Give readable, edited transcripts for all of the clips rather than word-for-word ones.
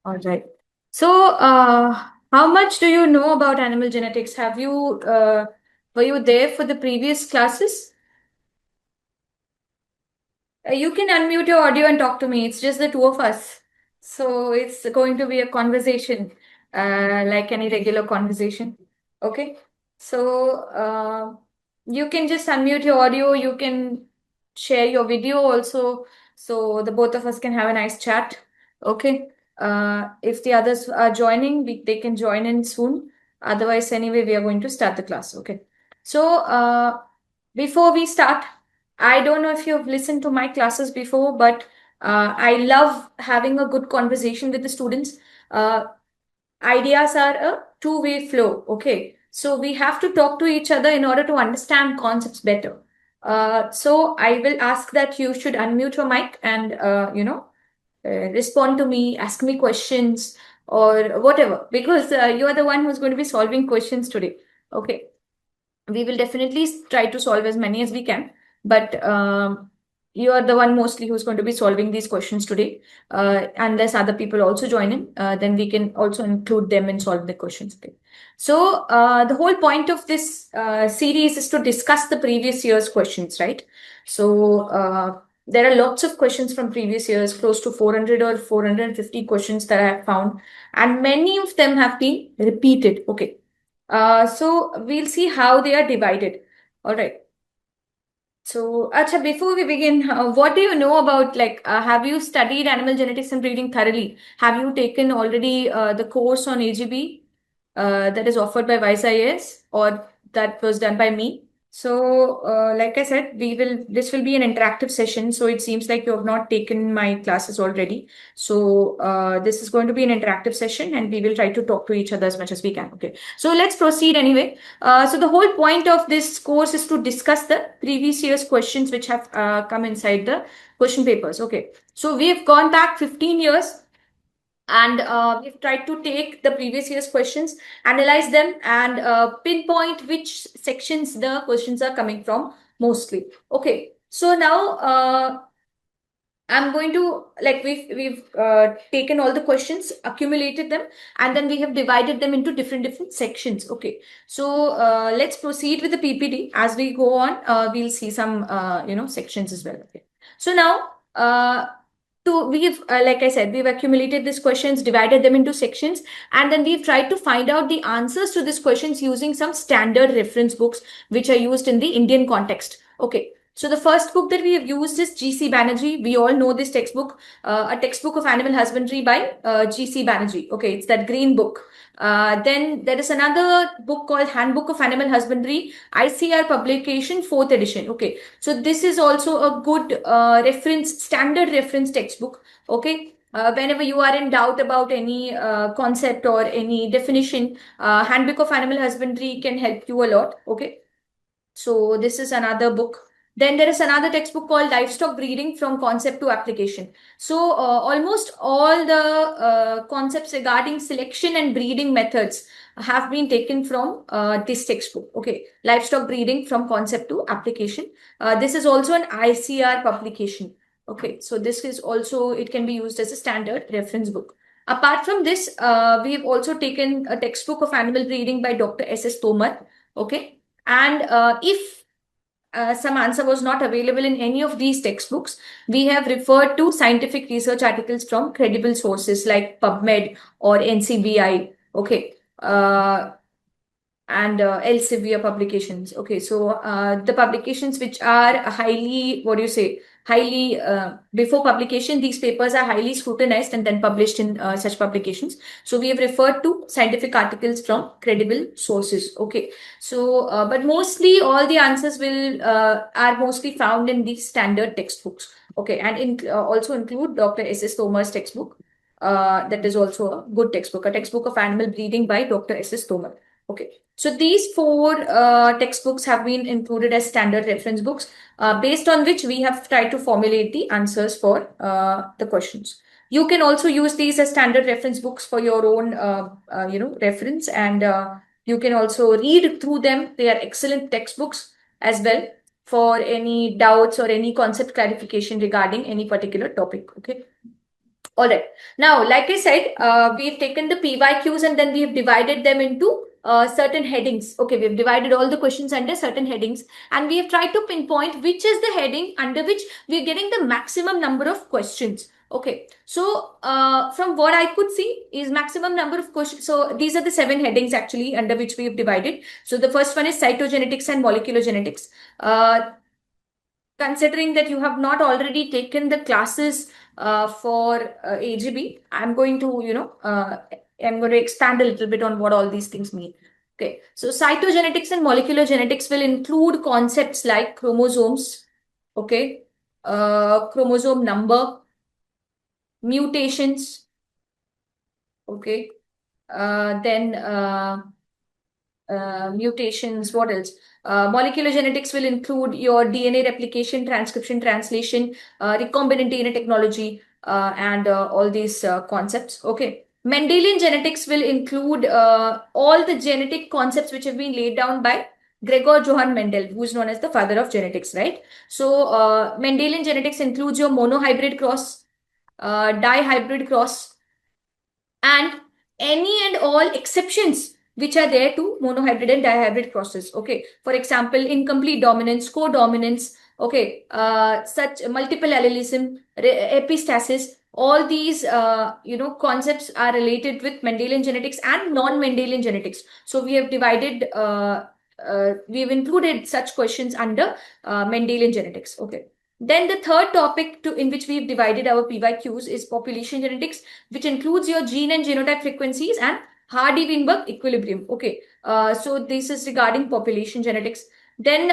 All right. So, how much do you know about animal genetics? Were you there for the previous classes? You can unmute your audio and talk to me. It's just the two of us. So it's going to be a conversation, like any regular conversation. Okay. So you can just unmute your audio. You can share your video also. So the both of us can have a nice chat. Okay. If the others are joining, they can join in soon. Otherwise, anyway, we are going to start the class. Okay. So before we start, I don't know if you've listened to my classes before, but I love having a good conversation with the students. Uh, Ideas are a two-way flow. Okay. So we have to talk to each other in order to understand concepts better. So I will ask that you should unmute your mic and, respond to me, ask me questions or whatever, because you are the one who's going to be solving questions today. Okay. We will definitely try to solve as many as we can, but you are the one mostly who's going to be solving these questions today. Unless other people also join in, then we can also include them in solving the questions. Okay. So the whole point of this series is to discuss the previous year's questions, right? So there are lots of questions from previous years, close to 400 or 450 questions that I have found, and many of them have been repeated. Okay. So we'll see how they are divided. All right. So, Acha, before we begin, what do you know about, like, have you studied animal genetics and breeding thoroughly? Have you taken already the course on AGB that is offered by Vice IAS, or that was done by me? So, like I said, this will be an interactive session. So it seems like you have not taken my classes already. So this is going to be an interactive session and we will try to talk to each other as much as we can. Okay. So let's proceed anyway. So the whole point of this course is to discuss the previous year's questions which have come inside the question papers. Okay. So we have gone back 15 years and we've tried to take the previous year's questions, analyze them, and pinpoint which sections the questions are coming from mostly. Okay, so now I'm going to, like, we've taken all the questions, accumulated them, and then we have divided them into different sections. Okay, so let's proceed with the PPT. As we go on, we'll see some sections as well. Okay, so now we've like I said, we've accumulated these questions, divided them into sections, and then we've tried to find out the answers to these questions using some standard reference books which are used in the Indian context. Okay, so the first book that we have used is G.C. Banerjee. We all know this textbook, a textbook of animal husbandry by G.C. Banerjee. Okay, it's that green book. Then there is another book called Handbook of Animal Husbandry, ICR publication, 4th edition. Okay, so this is also a good standard reference textbook. Okay, whenever you are in doubt about any concept or any definition, Handbook of Animal Husbandry can help you a lot. Okay, so this is another book. Then there is another textbook called Livestock Breeding from Concept to Application. So almost all the concepts regarding selection and breeding methods have been taken from this textbook. Okay, Livestock Breeding from Concept to Application. This is also an ICR publication. Okay, so this is also, it can be used as a standard reference book. Apart from this, we have also taken a textbook of animal breeding by Dr. S.S. Tomar. Okay, and if some answer was not available in any of these textbooks, we have referred to scientific research articles from credible sources like PubMed or NCBI. Okay. And Elsevier publications. Okay, so the publications which are highly, what do you say, highly, before publication, these papers are highly scrutinized and then published in such publications. So we have referred to scientific articles from credible sources. Okay, so but mostly all the answers are mostly found in these standard textbooks. Okay, and also include Dr. S.S. Tomar's textbook. That is also a good textbook, a textbook of animal breeding by Dr. S.S. Tomar. Okay, so these four textbooks have been included as standard reference books, based on which we have tried to formulate the answers for the questions. You can also use these as standard reference books for your own, reference, and you can also read through them. They are excellent textbooks as well for any doubts or any concept clarification regarding any particular topic. Okay. All right. Now, like I said, we've taken the PYQs and then we've divided them into certain headings. Okay, we've divided all the questions under certain headings and we have tried to pinpoint which is the heading under which we're getting the maximum number of questions. Okay, so from what I could see is maximum number of questions. So these are the 7 headings actually under which we have divided. So the first one is cytogenetics and molecular genetics. Considering that you have not already taken the classes for AGB, I'm going to, I'm going to expand a little bit on what all these things mean. Okay, so cytogenetics and molecular genetics will include concepts like chromosomes, okay, chromosome number, mutations, okay, then mutations, what else? Molecular genetics will include your DNA replication, transcription, translation, recombinant DNA technology, and all these concepts. Okay. Mendelian genetics will include all the genetic concepts which have been laid down by Gregor Johann Mendel, who is known as the father of genetics, right? So, Mendelian genetics includes your monohybrid cross, dihybrid cross, and any and all exceptions which are there to monohybrid and dihybrid crosses. Okay, for example, incomplete dominance, co-dominance, okay, such multiple allelism, epistasis, all these concepts are related with Mendelian genetics and non-Mendelian genetics. So we have divided, we have included such questions under Mendelian genetics. Okay. Then the third topic in which we've divided our PYQs is population genetics, which includes your gene and genotype frequencies and Hardy-Weinberg equilibrium. Okay, so this is regarding population genetics. Then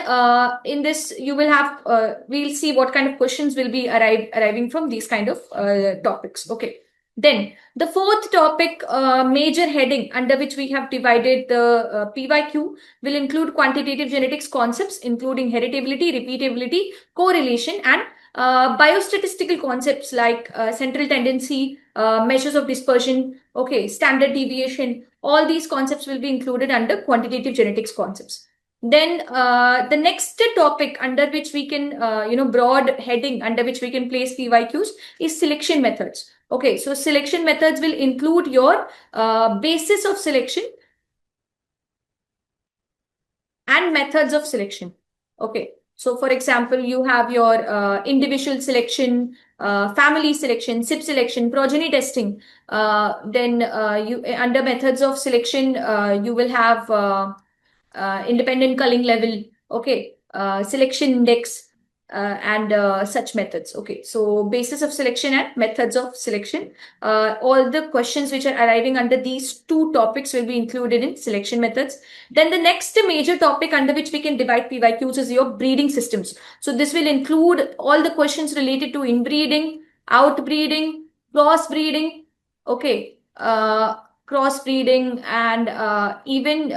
in this, you will have, we'll see what kind of questions will be arriving from these kind of topics. Okay. Then the fourth topic, major heading under which we have divided the PYQ will include quantitative genetics concepts, including heritability, repeatability, correlation, and biostatistical concepts like central tendency, measures of dispersion, okay, standard deviation. All these concepts will be included under quantitative genetics concepts. Then the next topic under which we can, broad heading under which we can place PYQs is selection methods. Okay, so selection methods will include your basis of selection and methods of selection. Okay, so for example, you have your individual selection, family selection, SIP selection, progeny testing. Then you under methods of selection, you will have independent culling level, okay, selection index, and such methods. Okay, so basis of selection and methods of selection. All the questions which are arriving under these 2 topics will be included in selection methods. Then the next major topic under which we can divide PYQs is your breeding systems. So this will include all the questions related to inbreeding, outbreeding, crossbreeding, okay, crossbreeding, and even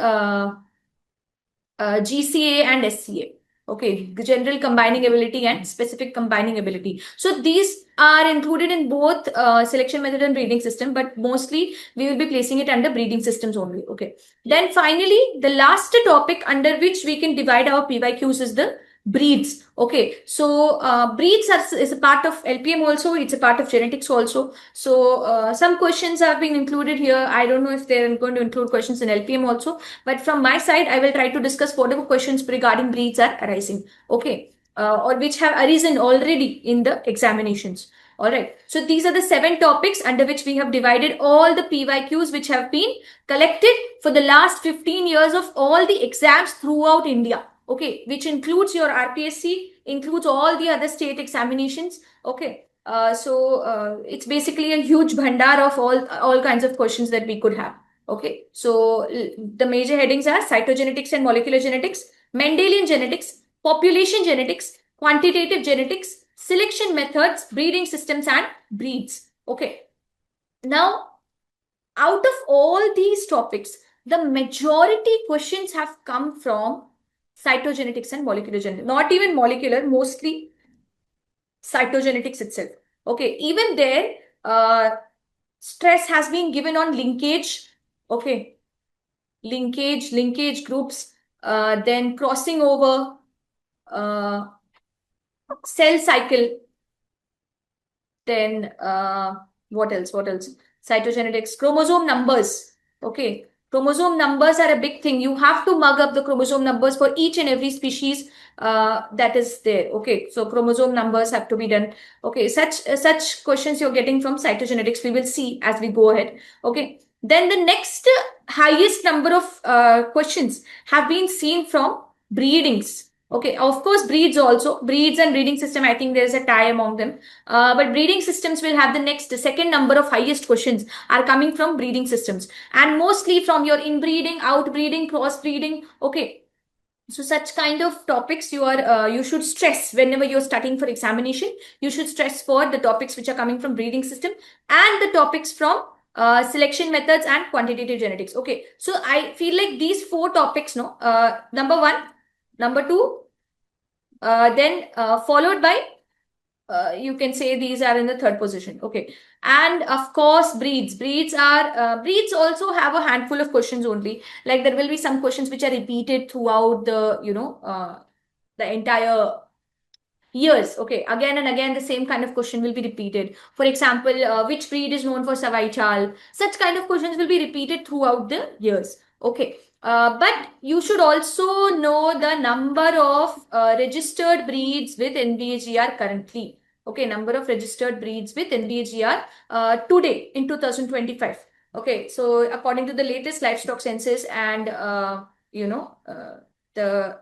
GCA and SCA. Okay, the general combining ability and specific combining ability. So these are included in both selection method and breeding system, but mostly we will be placing it under breeding systems only. Okay. Then finally, the last topic under which we can divide our PYQs is the breeds. Okay, so breeds is a part of LPM also. It's a part of genetics also. So some questions have been included here. I don't know if they're going to include questions in LPM also, but from my side, I will try to discuss whatever questions regarding breeds are arising. Okay, or which have arisen already in the examinations. All right. So these are the 7 topics under which we have divided all the PYQs which have been collected for the last 15 years of all the exams throughout India. Okay, which includes your RPSC, includes all the other state examinations. Okay. So it's basically a huge bhandar of all kinds of questions that we could have. Okay, so the major headings are cytogenetics and molecular genetics, Mendelian genetics, population genetics, quantitative genetics, selection methods, breeding systems, and breeds. Okay. Now, out of all these topics, the majority questions have come from cytogenetics and molecular genetics. Not even molecular, mostly cytogenetics itself. Okay, even there, stress has been given on linkage. Okay, linkage groups, then crossing over, cell cycle, then What else? What else? Cytogenetics, chromosome numbers. Okay. Chromosome numbers are a big thing. You have to mug up the chromosome numbers for each and every species that is there. Okay. So chromosome numbers have to be done. Okay. Such questions you're getting from cytogenetics. We will see as we go ahead. Okay. Then the next highest number of questions have been seen from breedings. Okay, of course, breeds also. Breeds and breeding system, I think there's a tie among them. But breeding systems will have the second number of highest questions are coming from breeding systems, and mostly from your inbreeding, outbreeding, crossbreeding. Okay, so such kind of topics you should stress whenever you're studying for examination. You should stress for the topics which are coming from breeding system and the topics from selection methods and quantitative genetics. Okay, so I feel like these four topics, no, number one, number two, then followed by you can say these are in the third position. Okay, and of course breeds also have a handful of questions only. Like there will be some questions which are repeated throughout the the entire years. Okay, again and again the same kind of question will be repeated. For example, which breed is known for Savai Chal? Such kind of questions will be repeated throughout the years. Okay, but you should also know the number of registered breeds with NBAGR currently. Okay, number of registered breeds with NBAGR today in 2025. Okay, so according to the latest livestock census and the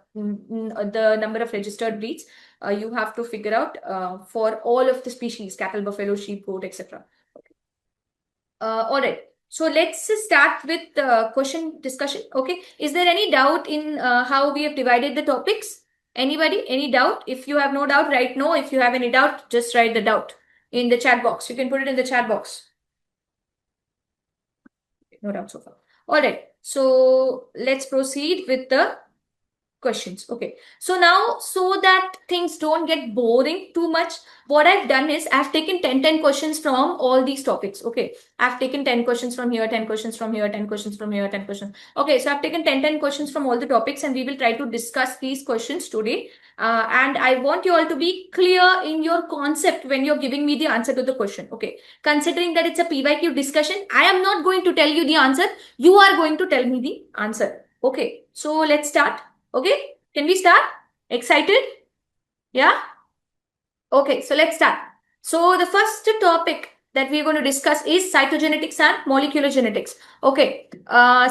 number of registered breeds, you have to figure out for all of the species, cattle, buffalo, sheep, goat, etc. All right. So let's start with the question discussion. Okay. Is there any doubt in how we have divided the topics? Anybody? Any doubt? If you have no doubt, write no. If you have any doubt, just write the doubt in the chat box. You can put it in the chat box. No doubt so far. All right. So let's proceed with the questions. Okay. So now, so that things don't get boring too much, what I've done is I've taken 10 questions from all these topics. Okay. I've taken 10 questions from here, 10 questions from here, 10 questions from here, 10 questions. Okay. So I've taken 10 questions from all the topics, and we will try to discuss these questions today. And I want you all to be clear in your concept when you're giving me the answer to the question. Okay. Considering that it's a PYQ discussion, I am not going to tell you the answer. You are going to tell me the answer. Okay. So let's start. Okay, can we start? Excited? Yeah? Okay, so let's start. So the first topic that we're going to discuss is cytogenetics and molecular genetics. Okay,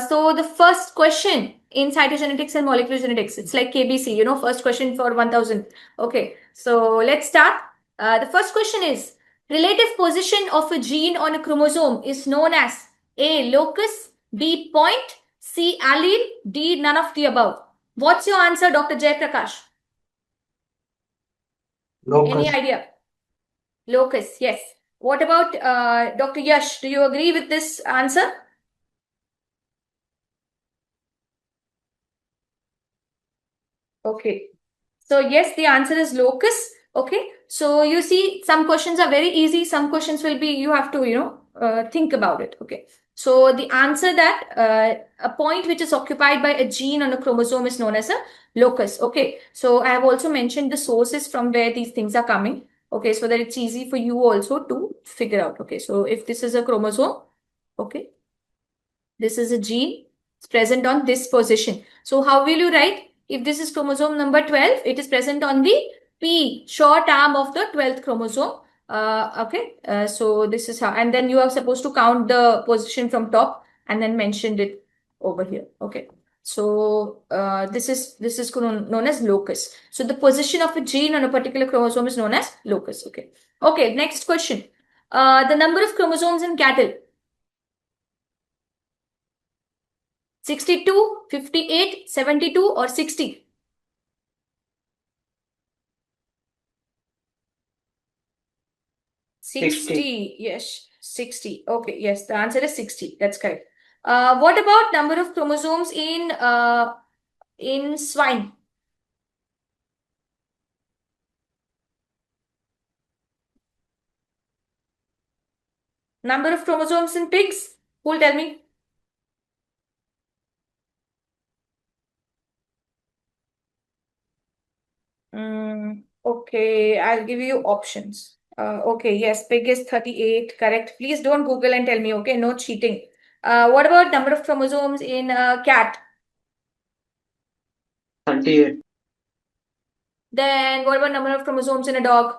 so the first question in cytogenetics and molecular genetics, it's like KBC, first question for 1000. Okay, so let's start. The first question is, relative position of a gene on a chromosome is known as A, locus, B, point, C, allele, D, none of the above. What's your answer, Dr. Jayaprakash? Locus. Any idea? Locus, yes. What about Dr. Yash? Do you agree with this answer? Okay. So yes, the answer is locus. Okay. So you see, some questions are very easy. Some questions will be, you have to, think about it. Okay. So the answer that a point which is occupied by a gene on a chromosome is known as a locus. Okay. So I have also mentioned the sources from where these things are coming. Okay. So that it's easy for you also to figure out. Okay. So if this is a chromosome, okay, this is a gene. It's present on this position. So how will you write? If this is chromosome number 12, it is present on the P, short arm of the 12th chromosome. Okay, so this is how, and then you are supposed to count the position from top and then mentioned it over here. Okay, so this is known as locus. So the position of a gene on a particular chromosome is known as locus. Okay, okay. Next question. The number of chromosomes in cattle. 62, 58, 72, or 60? 60. Yes, 60. Okay, yes, the answer is 60. That's correct. What about number of chromosomes in swine? Number of chromosomes in pigs? Who will tell me? Okay, I'll give you options. Okay, yes, pig is 38, correct. Please don't Google and tell me, okay? No cheating. What about number of chromosomes in a cat? 38. Then what about number of chromosomes in a dog?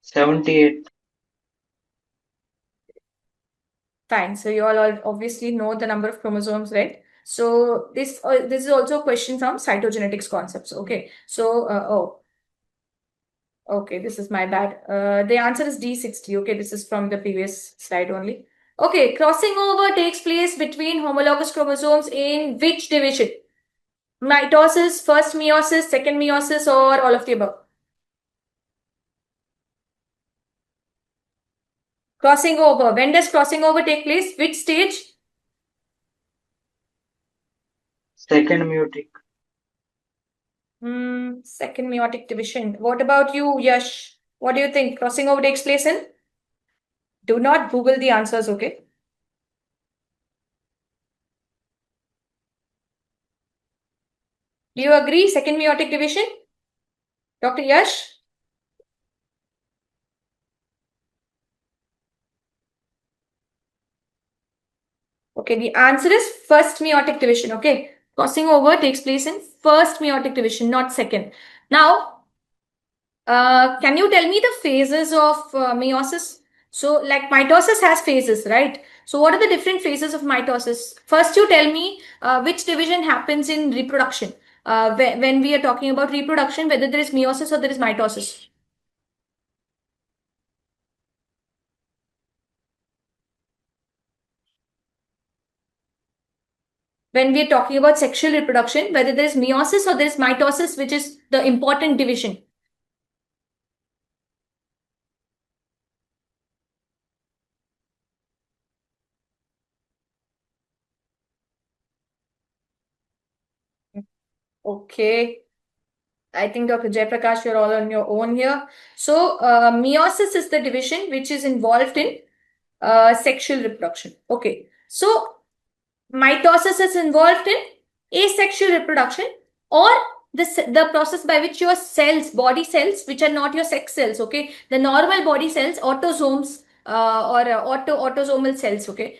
78. Fine. So you all obviously know the number of chromosomes, right? So this is also a question from cytogenetics concepts. Okay. So okay, this is my bad. The answer is D60. Okay, this is from the previous slide only. Okay, crossing over takes place between homologous chromosomes in which division? Mitosis, first meiosis, second meiosis, or all of the above? Crossing over. When does crossing over take place? Which stage? Second meiotic. Second meiotic division. What about you, Yash? What do you think? Crossing over takes place in? Do not Google the answers, okay? Do you agree? Second meiotic division? Dr. Yash? Okay, the answer is first meiotic division, okay? Crossing over takes place in first meiotic division, not second. Now, can you tell me the phases of meiosis? So, like mitosis has phases, right? So, what are the different phases of mitosis? First, you tell me which division happens in reproduction. When we are talking about reproduction, whether there is meiosis or there is mitosis. When we are talking about sexual reproduction, whether there is meiosis or there is mitosis, which is the important division. Okay. I think Dr. Jayaprakash, you're all on your own here. So, meiosis is the division which is involved in sexual reproduction. Okay. So, mitosis is involved in asexual reproduction or the process by which your cells, body cells, which are not your sex cells, okay, the normal body cells, autosomes autosomal cells, okay,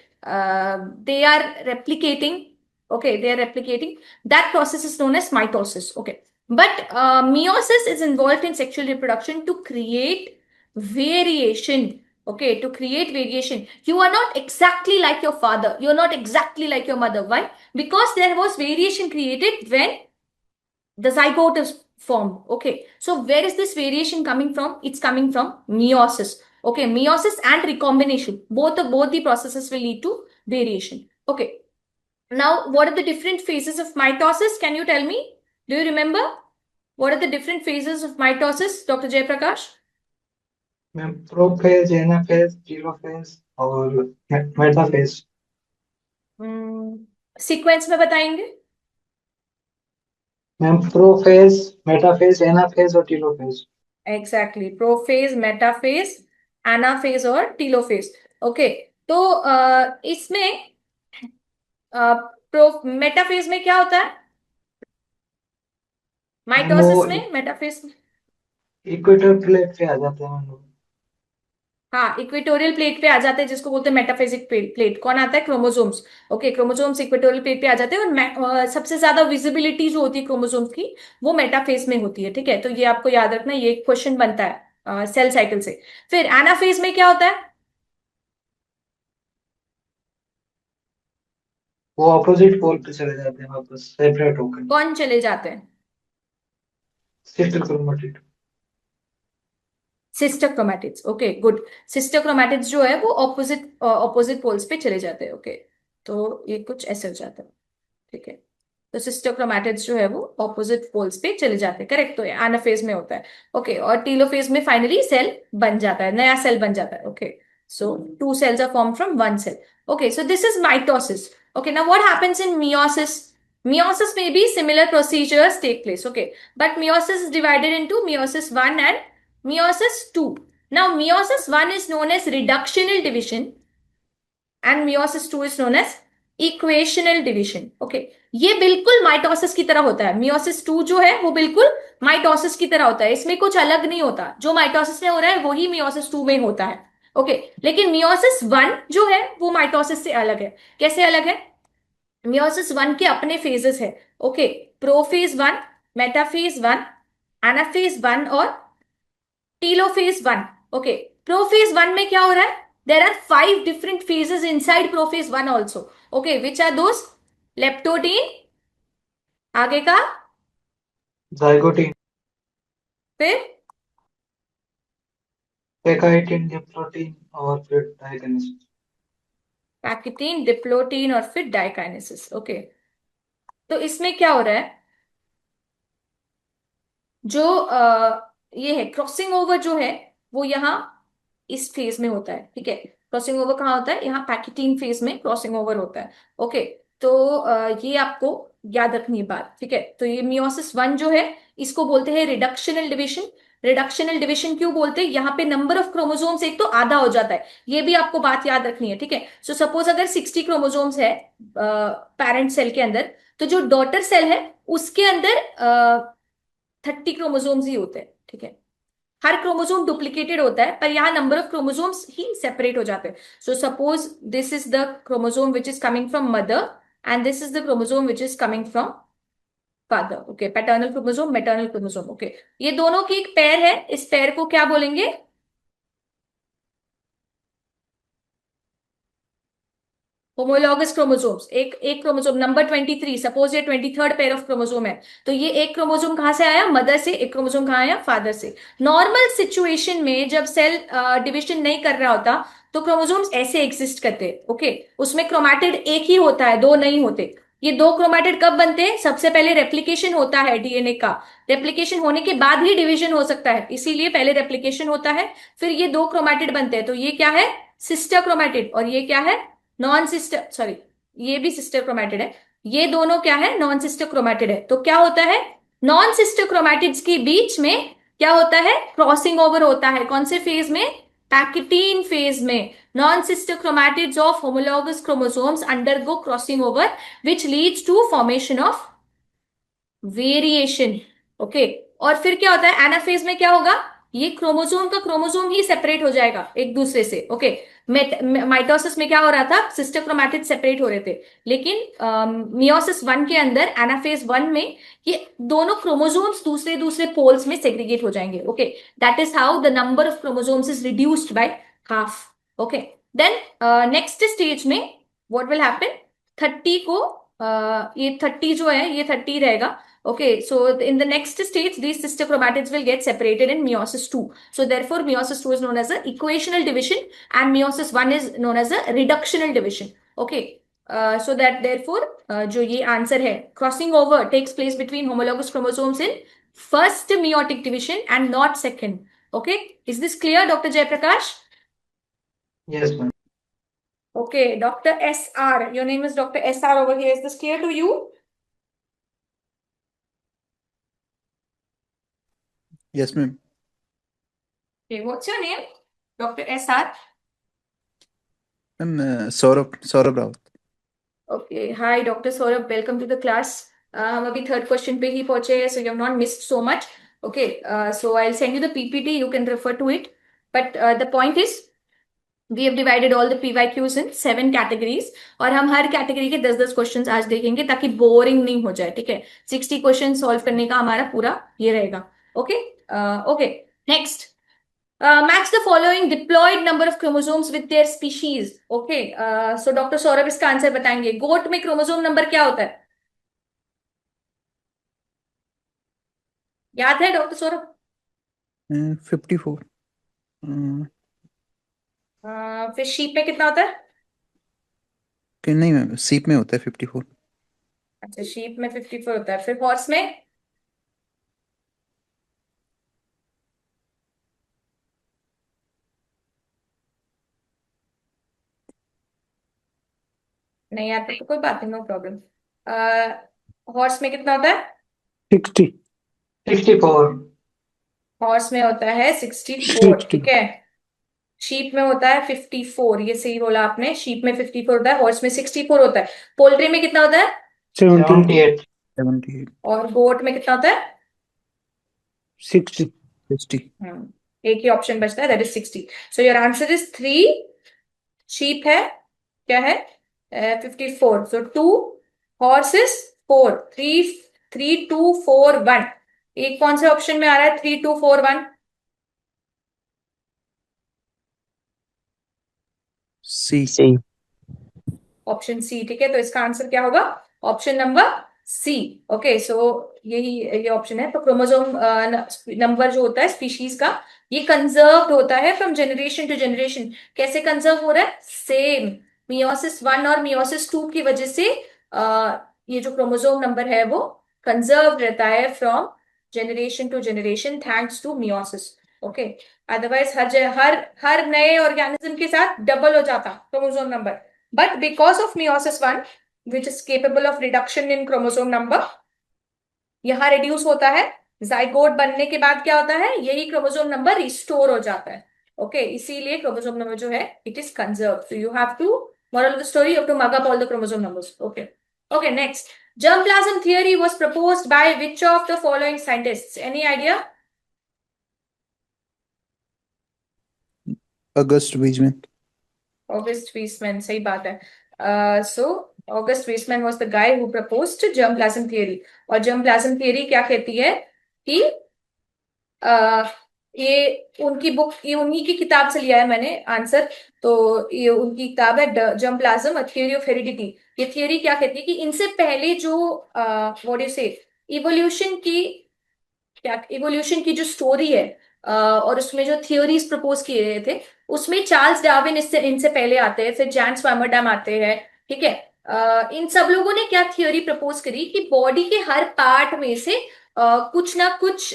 they are replicating, okay, they are replicating. That process is known as mitosis, okay. But meiosis is involved in sexual reproduction to create variation. Okay, to create variation. You are not exactly like your father. You are not exactly like your mother. Why? Because there was variation created when the zygote is formed. Okay, so where is this variation coming from? It's coming from meiosis. Okay, meiosis and recombination. Both the processes will lead to variation. Okay, now what are the different phases of mitosis? Can you tell me? Do you remember? What are the different phases of mitosis, Dr. Jayaprakash? Ma'am prophase, anaphase, telophase और metaphase. Sequence में बताएंगे. Ma'am prophase, metaphase, anaphase और telophase. Exactly, prophase, metaphase, anaphase और telophase. Okay, तो इसमें pro metaphase में क्या होता है? मैम वो माइटोसिस में, मेटाफेज में. इक्वेटर प्लेट पे आ जाते हैं हम लोग. हाँ, इक्वेटोरियल प्लेट पे आ जाते हैं, जिसको बोलते हैं मेटाफेजिक प्लेट. कौन आता है? Chromosomes. Okay, chromosomes equatorial plate पे आ जाते हैं और सबसे ज्यादा विजिबिलिटी जो होती है क्रोमोसोम्स की, वो मेटाफेज में होती है. ठीक है, तो ये आपको याद रखना, ये क्वेश्चन बनता है सेल साइकिल से. फिर एनाफेज में क्या होता है? वो अपोजिट पोल पे चले जाते हैं वापस सेपरेट होकर. कौन चले जाते हैं? Sister chromatid. Sister chromatids. Okay, good. Sister chromatids जो है वो ऑपोजिट पोल्स पे चले जाते हैं. ओके, तो ये कुछ ऐसे हो जाता है. ठीक है, तो सिस्टर क्रोमैटिड्स जो है वो ऑपोजिट पोल्स पे चले जाते हैं. करेक्ट, तो एनाफेज में होता है. ओके, और टीलोफेज में फाइनली सेल बन जाता है, नया सेल बन जाता है. Okay, so two cells are formed from one cell. Okay, so this is mitosis. Okay, now what happens in meiosis? Meiosis may be similar procedures take place. Okay, but meiosis is divided into meiosis 1 and meiosis 2. Now meiosis 1 is known as reductional division and meiosis 2 is known as equational division. Okay, ये बिल्कुल mitosis की तरह होता है। Meiosis 2 जो है वो बिल्कुल माइटोसिस की तरह होता है, इसमें कुछ अलग नहीं होता। जो माइटोसिस में हो रहा है वही मियोसिस 2 में होता है। ओके, लेकिन मियोसिस 1 जो है वो माइटोसिस से अलग है। कैसे अलग है? मियोसिस 1 के अपने फेजेस है। ओके, प्रोफेज 1, मेटाफेज 1, एनाफेज 1 और टीलोफेज 1। ओके, प्रोफेज 1 में क्या हो रहा है? There are 5 different phases inside prophase 1 also. Okay, which are those? Leptotene, आगे का, जाइगोटीन, फिर पेकाइटिन, डिप्लोटीन और फिर डाइकेनेसिस। पैक्टिन, डिप्लोटीन और फिर डाइकाइनेसिस। ओके, तो इसमें क्या हो रहा है? जो ये है क्रॉसिंग ओवर जो है वो यहाँ इस फेज में होता है। ठीक है, क्रॉसिंग ओवर कहाँ होता है? यहाँ पैकेटीन फेज में क्रॉसिंग ओवर होता है। ओके, तो ये आपको याद रखनी है बात। ठीक है, तो ये मियोसिस 1 जो है इसको बोलते हैं रिडक्शनल डिवीजन। रिडक्शनल डिवीजन क्यों बोलते हैं? यहाँ पे नंबर ऑफ क्रोमोसोम्स एक तो आधा हो जाता है, ये भी आपको बात याद रखनी है। ठीक है, सो सपोज अगर 60 क्रोमोसोम्स है पेरेंट सेल के अंदर, तो जो डॉटर सेल है उसके अंदर 30 क्रोमोसोम्स ही होते हैं। ठीक है, हर क्रोमोसोम डुप्लीकेटेड होता है पर यहाँ number of chromosomes he separate हो जाते हैं। So suppose this is the chromosome which is coming from mother and this is the chromosome which is coming from father. Okay, paternal chromosome, maternal chromosome. Okay, ये दोनों की एक pair है, इस pair को क्या बोलेंगे? Homologous chromosomes. एक एक क्रोमोसोम नंबर 23, सपोज ये 23rd पेयर ऑफ क्रोमोसोम है, तो ये एक क्रोमोसोम कहां से आया? मदर से। एक क्रोमोसोम कहां आया? फादर से। नॉर्मल सिचुएशन में जब सेल डिविजन नहीं कर रहा होता तो क्रोमोसोम्स ऐसे एग्जिस्ट करते। ओके, उसमें क्रोमैटिड एक ही होता है, दो नहीं होते। ये दो क्रोमैटिड कब बनते हैं? सबसे पहले रेप्लिकेशन होता है डीएनए का, रेप्लिकेशन होने के बाद ही डिवीजन हो सकता है, इसीलिए पहले रेप्लिकेशन होता है, फिर ये दो क्रोमैटिड बनते हैं। तो ये क्या है? Sister chromatid. और ये क्या है? नॉन सिस्टर, सॉरी, ये भी सिस्टर क्रोमैटिड है। ये दोनों क्या है? नॉन सिस्टर क्रोमैटिड है। तो क्या होता है? नॉन सिस्टर क्रोमैटिड्स के बीच में क्या होता है? क्रॉसिंग ओवर होता है। कौन से फेज में? पैकेटीन फेज में। Non sister chromatids of homologous chromosomes undergo crossing over which leads to formation of variation. Okay, और फिर क्या होता है? एनाफेज में क्या होगा? ये क्रोमोसोम का क्रोमोसोम ही सेपरेट हो जाएगा एक दूसरे से। ओके, माइटोसिस में क्या हो रहा था? सिस्टर क्रोमैटिड सेपरेट हो रहे थे, लेकिन मियोसिस 1 के अंदर, एनाफेज 1 में, ये दोनों क्रोमोसोम्स दूसरे दूसरे पोल्स में सेग्रीगेट हो जाएंगे। Okay, that is how the number of chromosomes is reduced by half. Okay, then next stage में व्हाट विल हैपन? 30 को ये 30 जो है ये 30 रहेगा। Okay, so in the next stage, these sister chromatids will get separated in meiosis 2. So therefore, meiosis 2 is known as a equational division and meiosis 1 is known as a reductional division. Okay, so that therefore, जो ये answer है, crossing over takes place between homologous chromosomes in first meiotic division and not second. Okay, is this clear, Dr. Jayaprakash? Yes, ma'am. Okay, Dr. SR, your name is Dr. SR over here. Is this clear to you? Yes, ma'am. Okay, what's your name? Dr. SR? Ma'am, Saurabh Rawat. Okay, hi doctor Saurabh, welcome to the class. हम अभी third question पे ही पहुंचे हैं, so you have not missed so much. Okay, so I will send you the PPT, you can refer to it. But the point is we have divided all the PYQs in 7 categories, और हम हर category के 10-10 question आज देखेंगे ताकि boring नहीं हो जाए। ठीक है, 60 क्वेश्चन सॉल्व करने का हमारा पूरा ये रहेगा। Okay, okay, next, match the following diploid number of chromosomes with their species. Okay, so doctor Saurabh इसका आंसर बताएंगे। गोट में क्रोमोसोम नंबर क्या होता है? याद है डॉक्टर सौरभ? 54. फिर शीप में कितना होता है? कि नहीं मैम, सीप में होता है 54. अच्छा, शीप में 54 होता है। फिर हॉर्स में? नहीं आता तो कोई बात नहीं, नो प्रॉब्लम। हॉर्स में कितना होता है? 60. 64. हॉर्स में होता है 64। ठीक है, शीप में होता है 54, ये सही बोला आपने, शीप में 54 होता है, हॉर्स में 64 होता है। पोल्ट्री में कितना होता है? 78. 78, और गोट में कितना होता है? 60. 60. एक ही ऑप्शन बचता है, that is 60। So your answer is 3। Sheep है, क्या है? 54। सो 2, हॉर्सेस 4, 3, 3, 2, 4, 1। एक कौन से ऑप्शन में आ रहा है 3, 2, 4, 1? C. ऑप्शन सी, ठीक है। तो इसका आंसर क्या होगा? Option number C. Okay, so यही ये ऑप्शन है। तो क्रोमोसोम नंबर जो होता है स्पीशीज का, ये कंजर्व होता है फ्रॉम जनरेशन टू जनरेशन। कैसे कंजर्व हो रहा है? सेम मियोसिस 1 और मियोसिस 2 की वजह से ये जो क्रोमोसोम नंबर है वो कंजर्व रहता है from generation to generation thanks to meiosis. Okay, otherwise हर नए ऑर्गेनिज्म के साथ डबल हो जाता chromosome number. But because of meiosis 1, which is capable of reduction in chromosome number, यहाँ रिड्यूस होता है। जाइगोट बनने के बाद क्या होता है? यही क्रोमोसोम नंबर रिस्टोर हो जाता है। ओके, इसीलिए क्रोमोसोम नंबर जो है it is conserve. So you have to, moral of the story, you have to mug up all the chromosome numbers. Okay. Okay, next. Germplasm theory was proposed by which of the following scientists? Any idea? August Weismann. August Weismann, सही बात है। So August Weismann was the guy who proposed germplasm theory। और germplasm theory क्या कहती है कि ये उनकी बुक, ये उन्हीं की किताब से लिया है मैंने आंसर। तो ये उनकी किताब है germplasm, a theory of heredity. ये थियोरी क्या कहती है कि इनसे पहले जो व्हाट यू से इवोल्यूशन की, क्या इवोल्यूशन की जो स्टोरी है और उसमें जो थियोरीज प्रपोज किए गए थे, उसमें चार्ल्स डार्विन इससे इनसे पहले आते हैं, फिर जैन स्वामरडैम आते हैं। ठीक है, इन सब लोगों ने क्या थियोरी प्रपोज करी कि बॉडी के हर पार्ट में से कुछ ना कुछ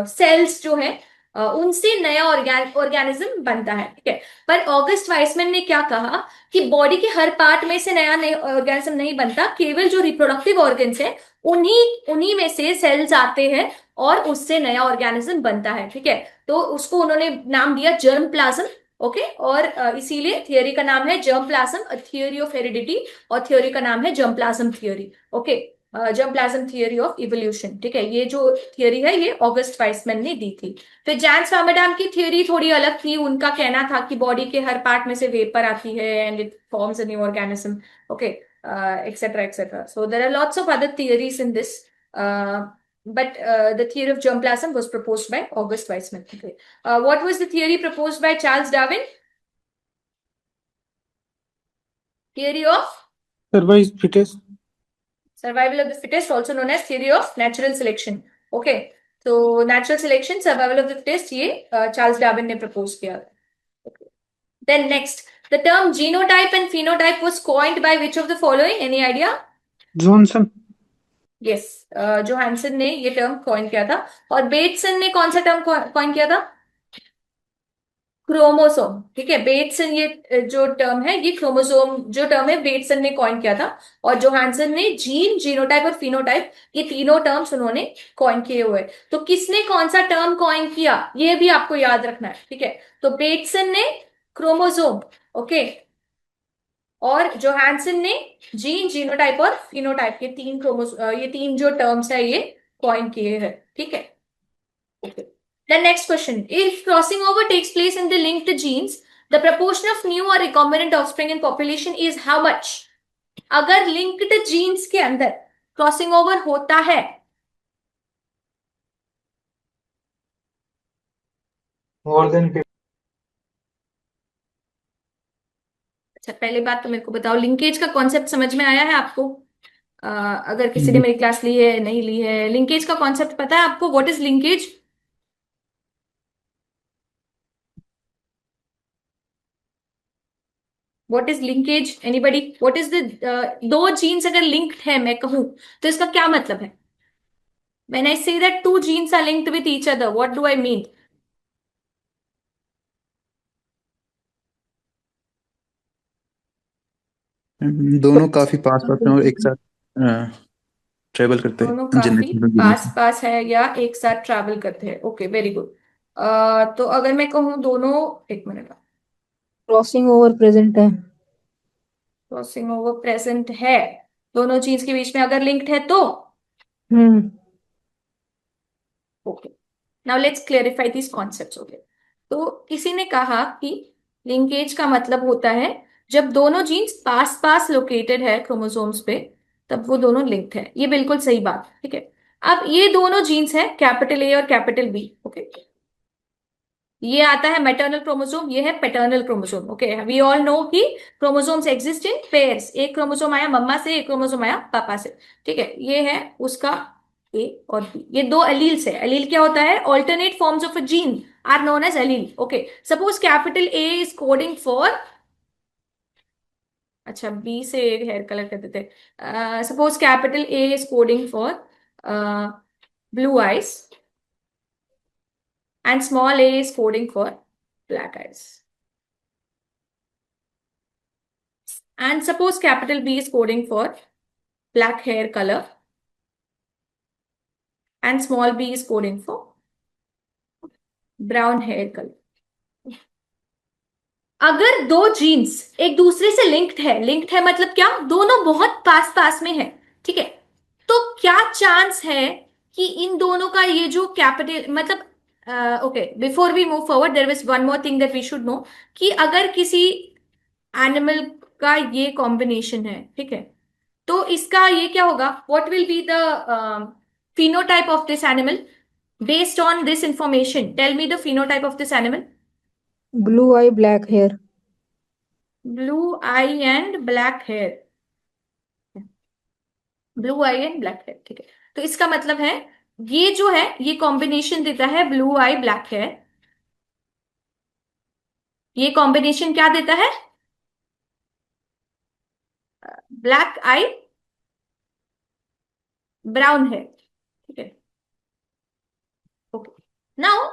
सेल्स जो है उनसे नया ऑर्गेनिज्म बनता है। ठीक है, पर ऑगस्ट वाइसमैन ने क्या कहा कि बॉडी के हर पार्ट में से नया नया ऑर्गेनिज्म नहीं बनता, केवल जो रिप्रोडक्टिव ऑर्गन्स है उन्हीं उन्हीं में से सेल्स आते हैं और उससे नया ऑर्गेनिज्म बनता है। ठीक है, तो उसको उन्होंने नाम दिया जर्म प्लाज्म। ओके, और इसीलिए थियोरी का नाम है germ plasm, a theory of heredity, और थियोरी का नाम है germ plasm theory. Okay, germ plasm theory of evolution. ठीक है, ये जो थियोरी है ये ऑगस्ट वाइसमैन ने दी थी। फिर जैन स्वामरडैम की थियोरी थोड़ी अलग थी। उनका कहना था कि बॉडी के हर पार्ट में से वेपर आती है and it forms a new organism. Okay, etc., etc. So there are lots of other theories in this, but the theory of germplasm was proposed by August Weismann. Okay. What was the theory proposed by Charles Darwin? Theory of survival of the fittest, also known as theory of natural selection. Okay, so natural selection, survival of the fittest, ये Charles Darwin ने propose किया। Okay. Then next, the term genotype and phenotype was coined by which of the following? Any idea? Johnson. Yes, Johansson ने ये term coin किया था। और Bateson ने कौन सा टर्म कॉइन किया था? क्रोमोसोम। ठीक है, बेटसन ये जो टर्म है, ये क्रोमोसोम जो टर्म है बेटसन ने कॉइन किया था। और जोहानसन ने जीन, जीनोटाइप और फिनोटाइप, ये तीनों टर्म्स उन्होंने कॉइन किए हुए। तो किसने कौन सा टर्म कॉइन किया ये भी आपको याद रखना है। ठीक है, तो बेटसन ने क्रोमोसोम, ओके, और जोहानसन ने जीन, जीनोटाइप और फिनोटाइप, ये तीन जो टर्म्स है ये कॉइन किए हैं। ठीक है, okay. The next question: if crossing over takes place in the linked genes, the proportion of new or recombinant offspring in population is how much? अगर linked genes के अंदर क्रॉसिंग ओवर होता है, More than 50. अच्छा पहले बात तो मेरे को बताओ, लिंकेज का कॉन्सेप्ट समझ में आया है आपको? अगर किसी ने मेरी क्लास ली है नहीं ली है, लिंकेज का कॉन्सेप्ट पता है आपको? What is linkage? What is linkage? Anybody? What is the दो जीन्स अगर लिंक्ड है मैं कहूं तो इसका क्या मतलब है? When I say that two genes are linked with each other, what do I mean? दोनों काफी पास पास हैं और एक साथ ट्रेवल करते दोनों हैं काफी जनरेशन टू पास जनरेशन। पास है या एक साथ ट्रैवल करते हैं। Okay, very good. तो अगर मैं कहूँ दोनों, एक मिनट, क्रॉसिंग ओवर प्रेजेंट है। क्रॉसिंग ओवर प्रेजेंट है, दोनों चीज के बीच में अगर लिंक्ड है तो hmm. Okay. Now let's clarify this concepts. Okay, तो किसी ने कहा कि लिंकेज का मतलब होता है जब दोनों जीन्स पास पास लोकेटेड है क्रोमोसोम्स पे, तब वो दोनों लिंक्ड है। ये बिल्कुल सही बात, ठीक है। अब ये दोनों जीन्स है कैपिटल ए और कैपिटल बी। ओके, ये आता है मैटरनल क्रोमोसोम, ये है paternal chromosome. Okay, we all know कि क्रोमोसोम्स एग्जिस्ट इन पेयर्स, एक क्रोमोसोम आया मम्मा से, एक क्रोमोसोम आया पापा से, ठीक है। ये है उसका ए और बी, ये दो एलील्स है। एलील क्या होता है? Alternate forms of a gene are known as allele. Okay, suppose capital A is coding for, अच्छा बी से एक हेयर कलर कर देते, suppose capital A is coding for blue eyes and small A is coding for black eyes. And suppose capital B is coding for black hair color and small b is coding for brown hair color. अगर दो jeans एक दूसरे से linked है मतलब क्या? दोनों बहुत पास पास में है, ठीक है। तो क्या चांस है कि इन दोनों का ये जो कैपिटल मतलब okay, before we move forward there is one more thing that we should know, कि अगर किसी एनिमल का ये कॉम्बिनेशन है, ठीक है, तो इसका ये क्या होगा? What will be the phenotype of this animal based on this information? Tell me the phenotype of this animal. Blue eye black hair. Blue eye and black hair. Blue eye and black hair, ठीक है। तो इसका मतलब है ये जो है ये कॉम्बिनेशन देता है ब्लू आई ब्लैक हेयर। ये कॉम्बिनेशन क्या देता है? ब्लैक आई ब्राउन हेयर, ठीक है। ओके, नाउ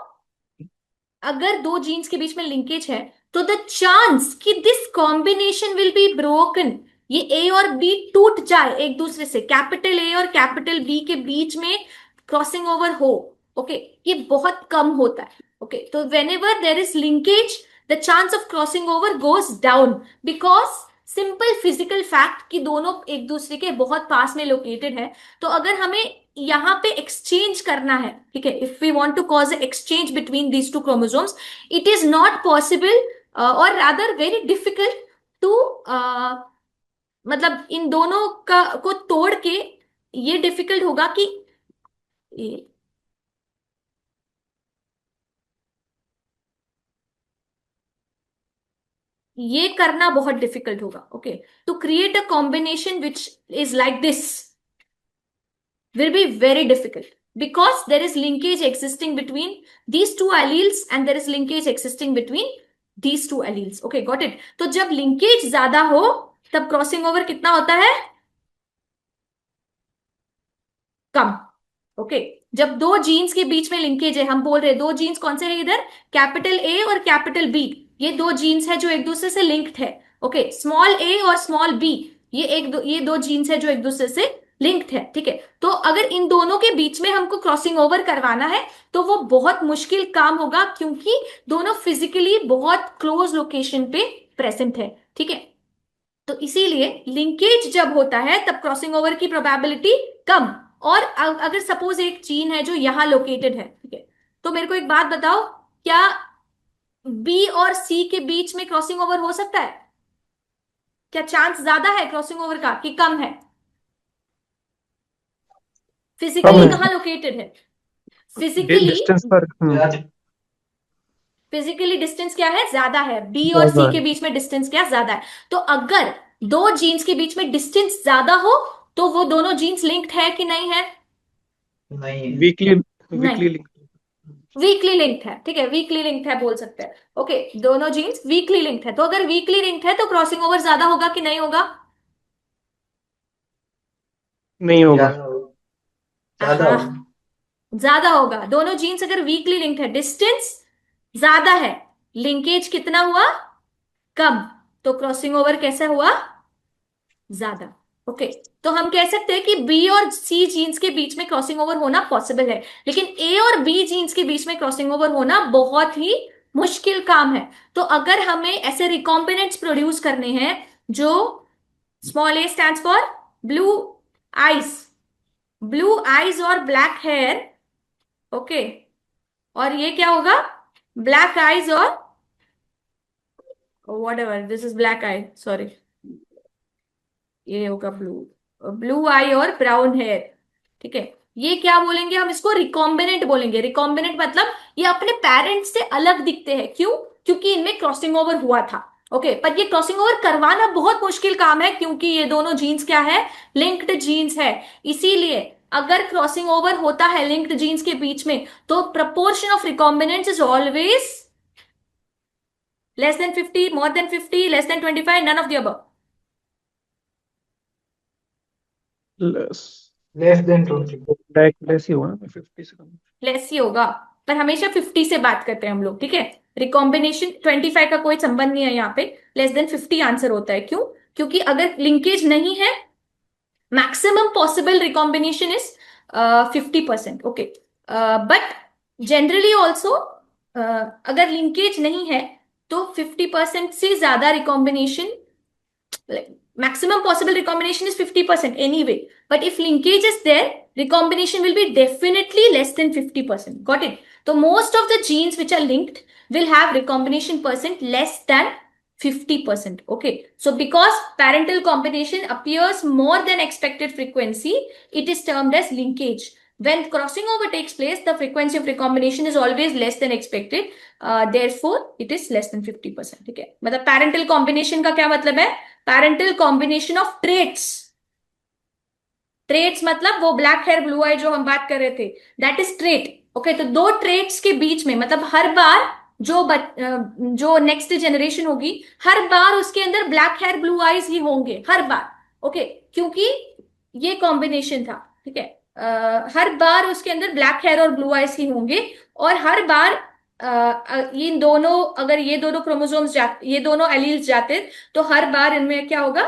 अगर दो जीन्स के बीच में लिंकेज है तो द चांस कि this combination will be broken, ये ए और बी टूट जाए एक दूसरे से, कैपिटल ए और कैपिटल बी के बीच में क्रॉसिंग ओवर हो, ओके, ये बहुत कम होता है। ओके, तो when ever there is linkage the chance of crossing over goes down because simple physical fact कि दोनों एक दूसरे के बहुत पास में लोकेटेड है। तो अगर हमें यहाँ पे एक्सचेंज करना है, ठीक है, if we want to cause exchange between these two chromosomes, it is not possible और रादर वेरी डिफिकल्ट टू, मतलब इन दोनों का को तोड़ के ये डिफिकल्ट होगा कि ये करना बहुत डिफिकल्ट होगा। Okay, to create a combination which is like this will be very difficult because there is linkage existing between these two alleles and there is linkage existing between these two alleles. Okay, got it? तो जब linkage ज्यादा हो तब crossing over कितना होता है? कम। Okay, जब दो जीन्स के बीच में लिंकेज है, हम बोल रहे हैं दो जीन्स कौन से है इधर? कैपिटल ए और कैपिटल बी, ये दो जीन्स है जो एक दूसरे से लिंक्ड है। ओके, स्मॉल ए और स्मॉल बी, ये दो जीन्स है जो एक दूसरे से लिंक्ड है, ठीक है। तो अगर इन दोनों के बीच में हमको क्रॉसिंग ओवर करवाना है तो वो बहुत मुश्किल काम होगा क्योंकि दोनों फिजिकली बहुत क्लोज लोकेशन पे प्रेजेंट है, ठीक है। तो इसीलिए लिंकेज जब होता है तब क्रॉसिंग ओवर की प्रोबेबिलिटी कम। और अगर सपोज एक जीन है जो यहां लोकेटेड है, ठीक है, तो मेरे को एक बात बताओ, क्या बी और सी के बीच में क्रॉसिंग ओवर हो सकता है? क्या चांस ज्यादा है क्रॉसिंग ओवर का कि कम है? फिजिकली कहाँ लोकेटेड है? फिजिकली डिस्टेंस पर फिजिकली डिस्टेंस क्या है? ज्यादा है। बी और सी के बीच में डिस्टेंस क्या ज्यादा है? तो अगर दो जीन्स के बीच में डिस्टेंस ज्यादा हो तो वो दोनों जीन्स लिंक्ड है कि नहीं है? नहीं वीकली नहीं, लिंक। वीकली लिंक्ड है, ठीक है, वीकली लिंक्ड है बोल सकते हैं। ओके, दोनों जीन्स वीकली लिंक्ड है। तो अगर वीकली लिंक्ड है तो क्रॉसिंग ओवर ज्यादा होगा कि नहीं होगा? नहीं होगा। ज्यादा हाँ, होगा। ज्यादा होगा। दोनों जीन्स अगर वीकली लिंक्ड है, डिस्टेंस ज्यादा है, लिंकेज कितना हुआ? कम, तो क्रॉसिंग ओवर कैसे हुआ? ज्यादा। ओके, तो हम कह सकते हैं कि बी और सी जीन्स के बीच में क्रॉसिंग ओवर होना पॉसिबल है, लेकिन ए और बी जीन्स के बीच में क्रॉसिंग ओवर होना बहुत ही मुश्किल काम है। तो अगर हमें ऐसे रिकॉम्बिनेंट्स प्रोड्यूस करने हैं जो small A stands for blue eyes, blue eyes और ब्लैक हेयर, ओके, और ये क्या होगा, ब्लैक आइज और whatever, this is black I, sorry, ये होगा ब्लू, ब्लू आई और ब्राउन हेयर, ठीक है। ये क्या बोलेंगे हम, इसको रिकॉम्बिनेंट बोलेंगे। रिकॉम्बिनेंट मतलब ये अपने पेरेंट्स से अलग दिखते हैं, क्यों, क्योंकि इनमें क्रॉसिंग ओवर हुआ था। ओके, पर ये क्रॉसिंग ओवर करवाना बहुत मुश्किल काम है, क्योंकि ये दोनों जीन्स क्या है, लिंक्ड जीन्स है। इसीलिए अगर क्रॉसिंग ओवर होता है लिंक्ड जीन्स के बीच में, तो proportion of recombinants is always less than 50, more than 50, less than 25, none of the above. Less Less than 20. Direct less ही होगा ना 50 से कम। लेस ही होगा, पर हमेशा 50 से बात करते हैं हम लोग, ठीक है। रिकॉम्बिनेशन 25 का कोई संबंध नहीं है यहाँ पे, लेस देन 50 आंसर होता है। क्यों, क्योंकि अगर लिंकेज नहीं है, maximum possible recombination is 50%, okay. But generally also अगर लिंकेज नहीं है तो 50% से ज्यादा recombination, maximum possible recombination is 50% anyway, but if linkage is there, recombination will be definitely less than 50%. Got it? So most of the genes which are linked will have recombination percent less than 50%. Okay, so because parental combination appears more than expected frequency, it is termed as linkage. When crossing over takes place, the frequency of recombination is always less than expected. Therefore, it is less than 50%. ठीक है, मतलब parental combination का क्या मतलब है, parental combination of traits. Traits मतलब वो black hair blue आई जो हम बात कर रहे थे, दैट इज ट्रेट। ओके, तो दो ट्रेट्स के बीच में, मतलब हर बार जो नेक्स्ट जनरेशन होगी, हर बार उसके अंदर ब्लैक हेयर ब्लू आईज ही होंगे, हर बार। ओके, क्योंकि ये कॉम्बिनेशन था, ठीक है। हर बार उसके अंदर ब्लैक हेयर और ब्लू आईज ही होंगे, और हर बार इन दोनों, अगर ये दोनों क्रोमोसोम्स ये दोनों एलील्स जाते, तो हर बार इनमें क्या होगा,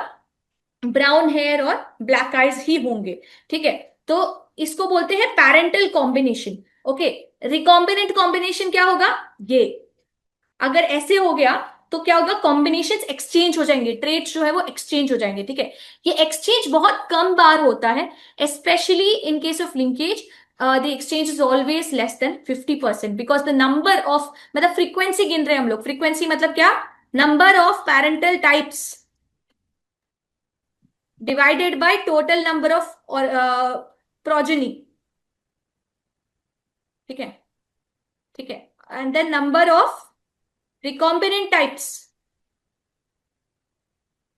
ब्राउन हेयर और ब्लैक आइज ही होंगे, ठीक है। तो इसको बोलते हैं parental combination. Okay, recombinant combination क्या होगा, ये अगर ऐसे हो गया तो क्या होगा, कॉम्बिनेशन एक्सचेंज हो जाएंगे, ट्रेट्स जो है वो एक्सचेंज हो जाएंगे, ठीक है। ये एक्सचेंज बहुत कम बार होता है, specially in case of linkage. The exchange is always less than 50% because the number of, मतलब फ्रीक्वेंसी गिन रहे हैं हम लोग, फ्रीक्वेंसी मतलब क्या, number of parental types divided by total number of progeny, ठीक है, ठीक है, and then number of recombinant types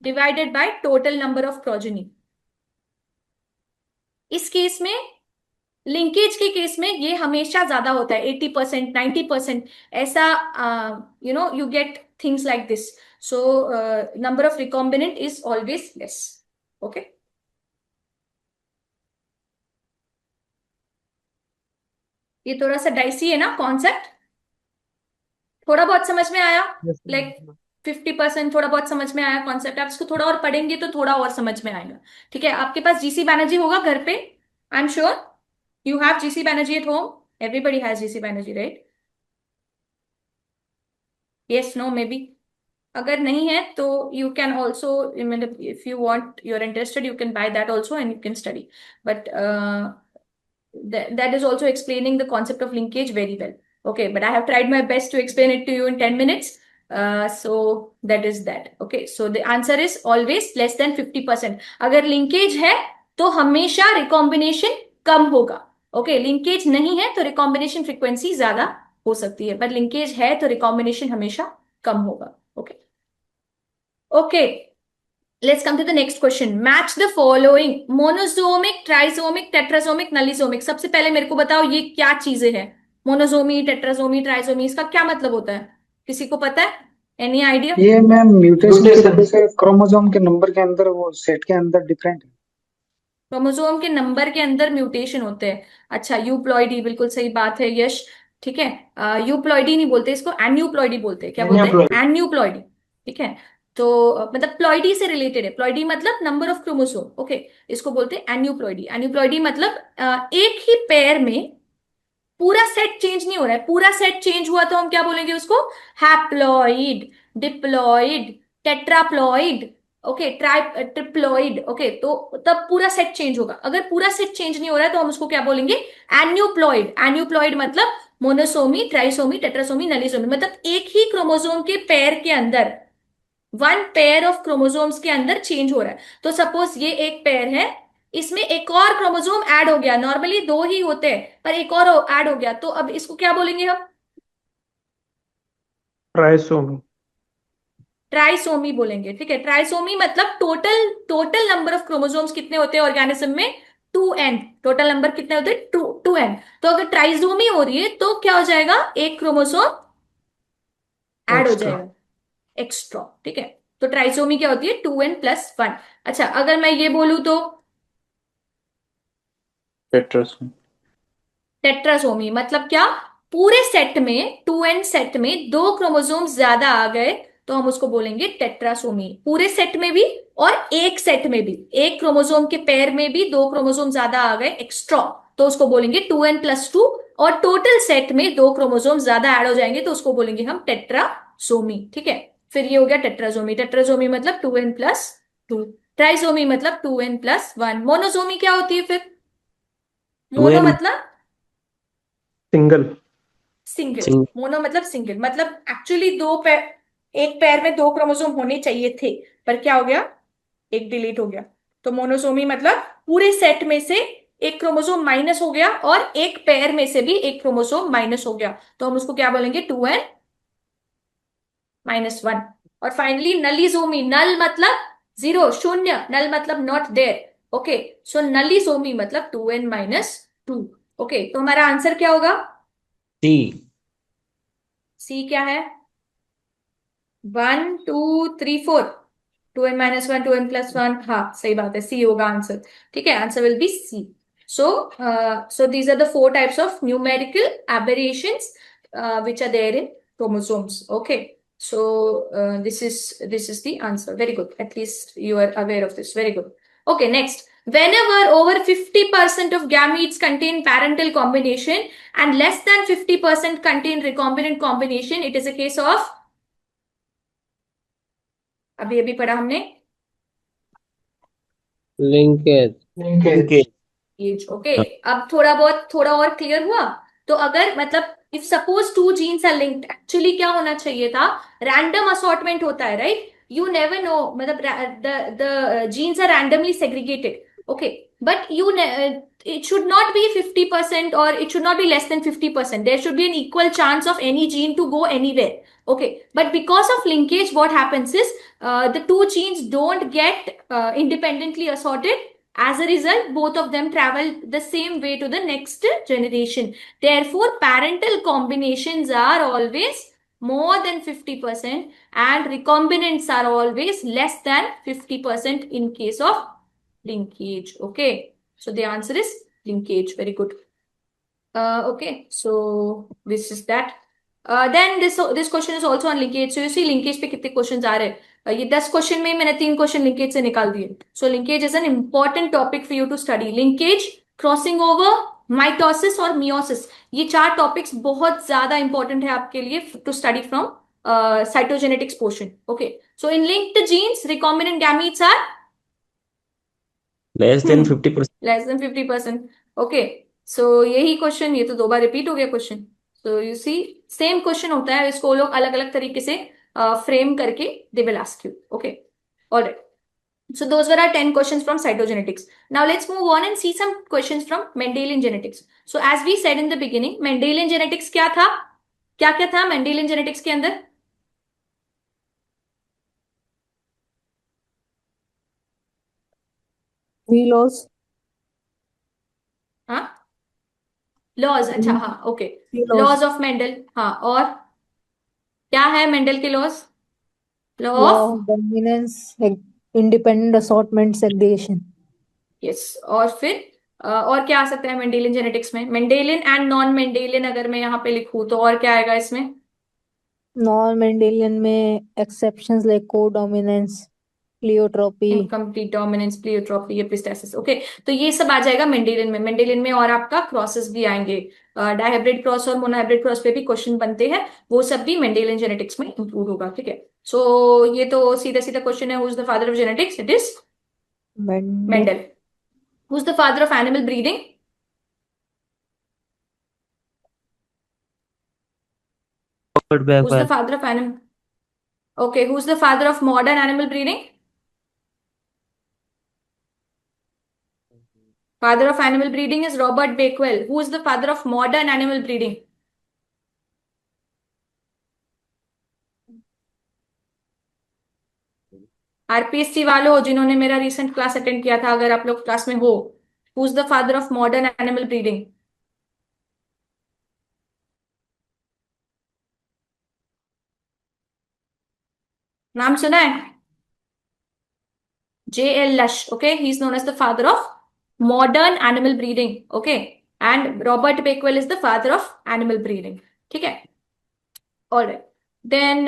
divided by total number of progeny. इस केस में, लिंकेज के केस में ये हमेशा ज्यादा होता है, 80%, 90%, ऐसा, you get things like this. So number of recombinant is always less. Okay, ये थोड़ा सा डाइसी है ना कॉन्सेप्ट, थोड़ा बहुत समझ में आया, लाइक 50% थोड़ा बहुत समझ में आया कॉन्सेप्ट। आप इसको थोड़ा और पढ़ेंगे तो थोड़ा और समझ में आएगा, ठीक है। आपके पास जीसी बैनर्जी होगा घर पे, I am sure you have GC Banerjee at home. Everybody has GC Banerjee, right? Yes, no, maybe. अगर नहीं है तो you can also, if you want, you're interested, you can buy that also and you can study. But that is also explaining the concept of linkage very well. Okay, but I have tried my best to explain it to you in 10 minutes. So that is that. Okay, so the answer is always less than 50%. अगर linkage है तो हमेशा recombination कम होगा। Okay, linkage नहीं है तो recombination frequency ज्यादा हो सकती है, पर लिंकेज है तो रिकॉम्बिनेशन हमेशा कम होगा। Okay, okay, let's come to the next question. Match the following, monosomic, trisomic, tetrasomic, nullisomic. सबसे पहले मेरे को बताओ ये क्या चीजें हैं, मोनोजोमी, टेट्राजोमी, ट्राइजोमी, इसका क्या मतलब होता है, किसी को पता है, एनी आइडिया? ये मैम म्यूटेशन की वजह से क्रोमोसोम के नंबर के अंदर, वो सेट के अंदर डिफरेंट है। क्रोमोसोम के नंबर के अंदर म्यूटेशन होते हैं। अच्छा, यूप्लॉइडी, बिल्कुल सही बात है यश, ठीक है। यूप्लॉइडी नहीं बोलते इसको, एन्यूप्लॉइडी बोलते हैं। क्या बोलते हैं? एन्यूप्लॉइडी, ठीक है। तो मतलब प्लॉइडी से रिलेटेड है। प्लॉइडी मतलब नंबर ऑफ क्रोमोसोम, ओके। इसको बोलते हैं एन्यूप्लॉइडी। एन्यूप्लॉइडी मतलब एक ही पेयर में पूरा सेट चेंज नहीं हो रहा है। पूरा सेट चेंज हुआ तो हम क्या बोलेंगे उसको? Haploid, diploid, tetraploid, okay, triploid, okay. तो तब पूरा सेट चेंज होगा। अगर पूरा सेट चेंज नहीं हो रहा है तो हम उसको क्या बोलेंगे? एन्यूप्लॉइड। एन्यूप्लॉइड मतलब मोनोसोमी, ट्राइसोमी, टेट्रासोमी, नलीसोमी, मतलब एक ही क्रोमोसोम के पेयर के अंदर, वन पेयर ऑफ क्रोमोसोम्स के अंदर चेंज हो रहा है। तो सपोज ये एक पेयर है, इसमें एक और क्रोमोसोम ऐड हो गया। नॉर्मली दो ही होते हैं पर एक और ऐड हो गया, तो अब इसको क्या बोलेंगे हम? ट्राइसोमी। ट्राइसोमी बोलेंगे, ठीक है। ट्राइसोमी मतलब total total number of chromosomes कितने होते हैं ऑर्गेनिज्म में? 2n। टोटल नंबर कितने होते हैं? 2n। तो अगर ट्राइसोमी हो रही है तो क्या हो जाएगा? एक क्रोमोसोम ऐड हो एक्स्ट्रा। जाएगा, एक्स्ट्रा, ठीक है। तो ट्राइसोमी क्या होती है? 2n+1। अच्छा, अगर मैं ये बोलूं तो टेट्रासोमी। टेट्रासोमी मतलब क्या? पूरे सेट में, 2n सेट में दो क्रोमोसोम ज्यादा आ गए तो हम उसको बोलेंगे टेट्रासोमी। पूरे सेट में भी और एक सेट में भी, एक क्रोमोसोम के पेयर में भी दो क्रोमोसोम ज्यादा आ गए एक्स्ट्रा, तो उसको बोलेंगे 2n+2। और टोटल सेट में दो क्रोमोसोम ज्यादा ऐड हो जाएंगे तो उसको बोलेंगे हम टेट्रासोमी, ठीक है। फिर ये हो गया टेट्रासोमी। टेट्रासोमी मतलब 2n+2। ट्राइसोमी मतलब 2n+1। मोनोसोमी क्या होती है फिर? मोनो 2n मतलब सिंगल। सिंगल। सिंग मोनो मतलब सिंगल, मतलब एक्चुअली दो पैर, एक पैर में दो क्रोमोसोम होने चाहिए थे पर क्या हो गया? एक डिलीट हो गया। तो मोनोसोमी मतलब पूरे सेट में से एक क्रोमोसोम माइनस हो गया और एक पैर में से भी एक क्रोमोसोम माइनस हो गया, तो हम उसको क्या बोलेंगे? 2n-1। और फाइनली नलीसोमी। नल मतलब जीरो, शून्य। नल मतलब not there, okay. So nullisomy मतलब 2n-2। ओके, तो हमारा आंसर क्या होगा? सी। सी क्या है? 1 2 3 4। 2n-1, 2n+1, हाँ सही बात है, सी होगा आंसर, ठीक है। Answer will be C. So these are the four types of numerical aberrations which are there in chromosomes, okay. So this is the answer. Very good, at least you are aware of this. Very good. Okay, next. Whenever over 50% of gametes contain parental combination and less than 50% contain recombinant combination, it is a case of, अभी अभी पढ़ा हमने, linkage. Linkage. As, okay. अब थोड़ा और clear हुआ। तो अगर मतलब if suppose two genes are linked, actually क्या होना चाहिए था? रैंडम असॉर्टमेंट होता है, राइट? यू नेवर नो, मतलब the genes are randomly segregated, okay. But it should not be 50% or it should not be less than 50%. There should be an equal chance of any gene to go anywhere, okay. But because of linkage, what happens is the two genes don't get independently assorted. As a result, both of them travel the same way to the next generation. Therefore, parental combinations are always more than 50% and recombinants are always less than 50% in case of linkage, okay. So the answer is linkage. Very good. Okay, so this is that. Then this question is also on linkage. So you see linkage पे कितने questions आ रहे हैं? ये 10 question में मैंने 3 question linkage से निकाल दिए। So linkage is an important topic for you to study. Linkage, crossing over, mitosis और मियोसिस, ये 4 टॉपिक्स बहुत ज्यादा इंपॉर्टेंट है आपके लिए to study from cytogenetics portion, okay. So in linked genes, recombinant gametes are less than 50%। less than 50%, okay. So यही question, ये तो 2 बार रिपीट हो गया question. So you see same question होता है, इसको लोग अलग अलग तरीके से फ्रेम करके they will ask you, okay. Alright. So those were our 10 questions from cytogenetics. Now let's move on and see some questions from Mendelian genetics. So as we said in the beginning, Mendelian genetics क्या था? क्या क्या था Mendelian genetics के अंदर? Three laws. हाँ, laws, अच्छा, हाँ, okay. Three laws. Laws of Mendel, हाँ। और क्या है मेंडल के laws? Law Law of, of dominance, independent assortment, segregation. Yes. और फिर और क्या आ सकता है मेंडेलियन जेनेटिक्स में? मेंडेलियन एंड नॉन मेंडेलियन अगर मैं यहाँ पे लिखूं तो और क्या आएगा इसमें? नॉन मेंडेलियन में exceptions like codominance, pleiotropy, incomplete dominance, pleiotropy, epistasis. Okay, तो ये सब आ जाएगा मेंडेलियन में। मेंडेलियन में और आपका क्रॉसेस भी आएंगे, डायहाइब्रिड क्रॉस और मोनोहाइब्रिड क्रॉस पे भी क्वेश्चन बनते हैं, वो सब भी मेंडेलियन जेनेटिक्स में इंक्लूड होगा। ठीक है, सो ये तो सीधा सीधा क्वेश्चन है, who is the father of genetics? It is Mendel. Mendel. Who is the father of animal breeding? Robert Who's the Backwell. father of animal? Okay, who's the father of modern animal breeding? Father of animal breeding is Robert Bakewell. Who is the father of modern animal breeding? RPSC वालों जिन्होंने मेरा recent class attend किया था, अगर आप लोग class में हो, who is the father of modern animal breeding? नाम सुना है? J.L. Lush. Okay, he's known as the father of modern animal breeding. Okay, and Robert Bakewell is the father of animal breeding. ठीक है, all right. Then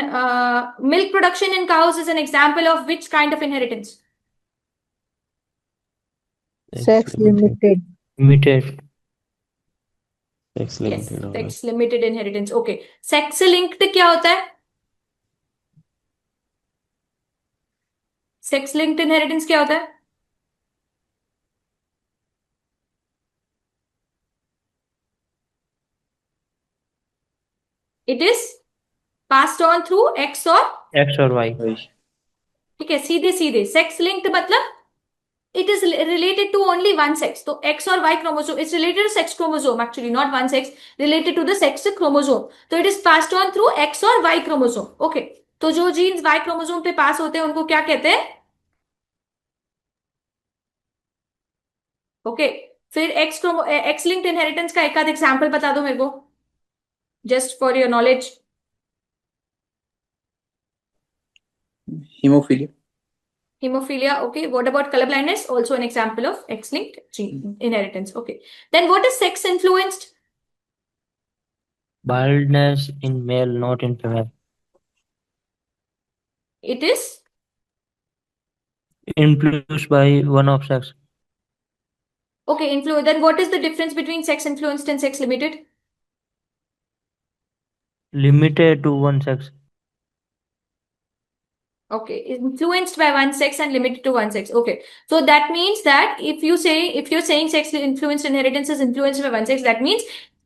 milk production in cows is an example of which kind of inheritance? Sex limited. Limited. Sex Yes, limited. Alright. sex limited inheritance. Okay, sex linked क्या होता है? Sex linked inheritance क्या होता है? It is passed on through x और X or Y. ठीक है, सीधे सीधे सेक्स लिंक्ड मतलब it is related to only one sex. तो X और Y chromosome, it's related to sex chromosome actually, not one sex, related to the sex chromosome. तो it is passed on through X और Y chromosome. Okay, तो जो jeans Y chromosome पे पास होते हैं उनको क्या कहते हैं? ओके, फिर X linked inheritance का एक आध एग्जाम्पल बता दो मेरे को, just for your knowledge. Hemophilia. Hemophilia, okay. What about color blindness? Also an example of X-linked gene inheritance. Okay. Then what is sex influenced? Baldness in male, not in female. It is Influenced by one of sex. okay. Then what is the difference between sex influenced and sex limited? Limited to one sex. Okay, influenced by one sex and limited to one sex. Okay, so that means that if you're saying sex influenced inheritance is influenced by one sex, that means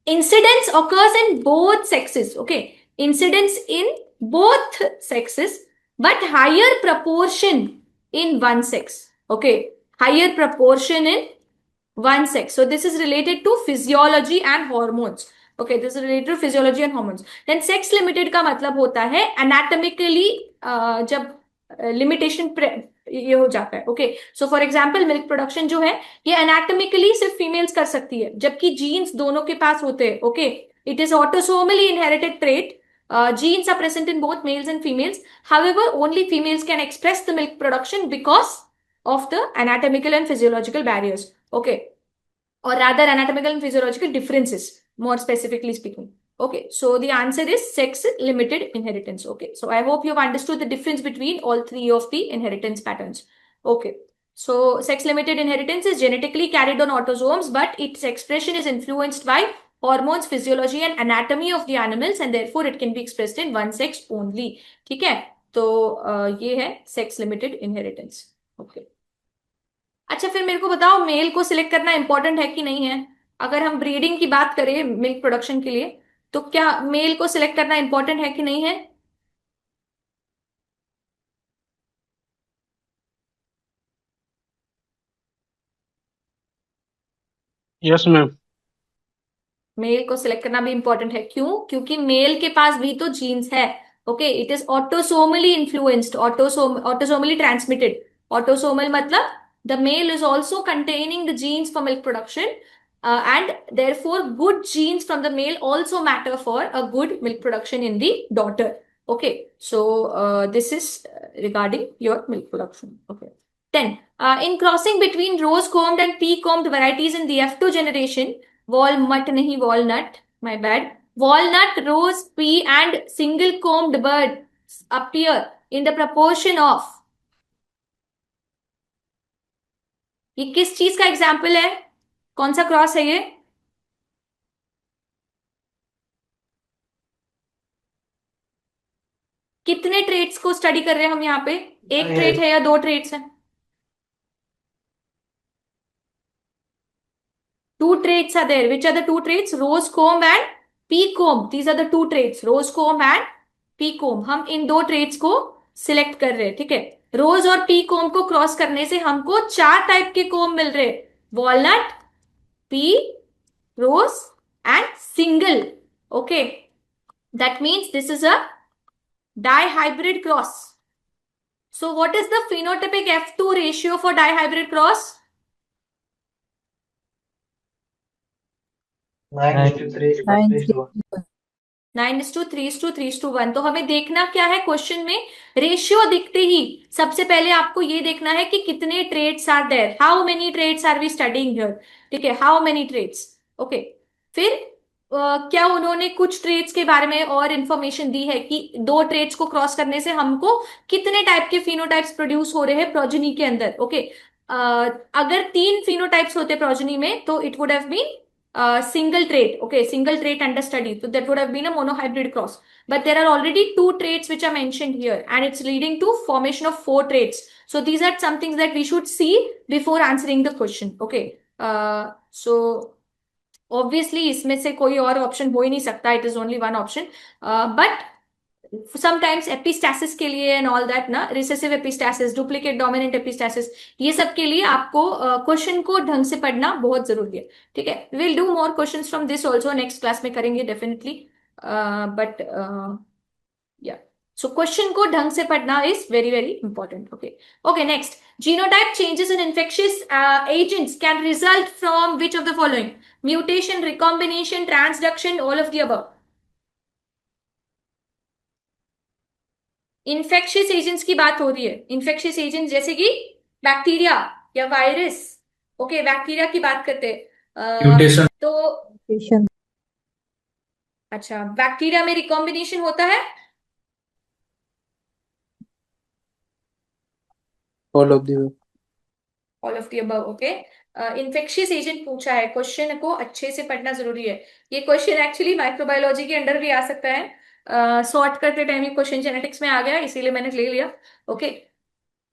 incidence occurs in both sexes. Okay, incidence in both sexes, but higher proportion in one sex. Okay, higher proportion in one sex. So this is related to physiology and hormones. Okay, this is related to physiology and hormones. Then sex limited का मतलब होता है anatomically जब limitation ये हो जाता है। Okay, so for example milk production जो है ये एनाटॉमिकली सिर्फ फीमेल्स कर सकती है, जबकि जीन्स दोनों के पास होते हैं। Okay, it is autosomally inherited trait. Genes are present in both males and females. However, only females can express the milk production because of the anatomical and physiological barriers. Okay, or rather anatomical and physiological differences, more specifically speaking. Okay, so the answer is sex limited inheritance. Okay, so I hope you've understood the difference between all three of the inheritance patterns. Okay, so sex limited inheritance is genetically carried on autosomes, but its expression is influenced by hormones, physiology and anatomy of the animals, and therefore it can be expressed in one sex only. ठीक है, तो ये है sex limited inheritance. Okay. अच्छा, फिर मेरे को बताओ मेल को सिलेक्ट करना इंपॉर्टेंट है कि नहीं है? अगर हम ब्रीडिंग की बात करें मिल्क प्रोडक्शन के लिए, तो क्या मेल को सिलेक्ट करना इंपॉर्टेंट है कि नहीं है? Yes, ma'am. मेल को सिलेक्ट करना भी इंपॉर्टेंट है। क्यों? क्योंकि मेल के पास भी तो जीन्स है। Okay, it is autosomally influenced, autosomally transmitted. Autosomal मतलब the male is also containing the genes for milk production, and therefore good genes from the male also matter for a good milk production in the daughter. Okay, so this is regarding your milk production. Okay, then in crossing between rose combed and pea combed varieties in the F2 generation, walnut nahi walnut, my bad, walnut, rose, pea and single combed birds appear in the proportion of, ये किस चीज का example है, कौन सा cross है ये? कितने ट्रेड्स को स्टडी कर रहे हैं हम यहाँ पे, एक ट्रेड है या दो ट्रेड्स हैं? Two traits are there. Which are the two traits? Rose comb and pea comb. These are the two traits. Rose comb and pea comb. हम इन दो traits को सिलेक्ट कर रहे हैं, ठीक है। रोज और पी कोम को क्रॉस करने से हमको चार टाइप के कोम मिल रहे, walnut, pea, rose and single. Okay, that means this is a dihybrid cross. So what is the phenotypic F2 ratio for dihybrid cross? 9:3:1. 9:3:1। तो हमें देखना क्या है क्वेश्चन में, रेशियो दिखते ही सबसे पहले आपको ये देखना है कि कितने traits are there, how many traits are we studying here, ठीक है, हाउ मेनी ट्रेड्स। ओके, फिर क्या उन्होंने कुछ ट्रेड्स के बारे में और इंफॉर्मेशन दी है कि दो ट्रेड्स को क्रॉस करने से हमको कितने टाइप के फिनोटाइप्स प्रोड्यूस हो रहे हैं प्रोजेनी के अंदर। ओके, अगर 3 फिनोटाइप्स होते प्रोजेनी में तो it would have been single trait, okay, single trait under study, so that would have been a monohybrid cross, but there are already 2 traits which are mentioned here and it's leading to formation of 4 traits. So these are some things that we should see before answering the question. Okay, so obviously इसमें से कोई और option हो ही नहीं सकता, it is only one option, but sometimes epistasis के लिए and all that ना, recessive epistasis, duplicate dominant epistasis, ये सब के लिए आपको क्वेश्चन को ढंग से पढ़ना बहुत जरूरी है, ठीक है। Will do more questions from this also, next class में करेंगे डेफिनेटली, बट या, सो क्वेश्चन को ढंग से पढ़ना is very very important. Okay, okay, next, genotype changes in infectious agents can result from which of the following, mutation, recombination, transduction, all of the above. Infectious agents की बात हो रही है, इन्फेक्शियस एजेंट्स जैसे कि बैक्टीरिया या virus. Okay, bacteria की बात करते हैं, तो Mutation. अच्छा, बैक्टीरिया में रिकॉम्बिनेशन होता है, all of the all of the above. Okay, infectious agent पूछा है, क्वेश्चन को अच्छे से पढ़ना जरूरी है। ये क्वेश्चन एक्चुअली माइक्रोबायोलॉजी के अंडर भी आ सकता है, सॉर्ट करते टाइम ये क्वेश्चन जेनेटिक्स में आ गया, इसीलिए मैंने ले लिया। Okay,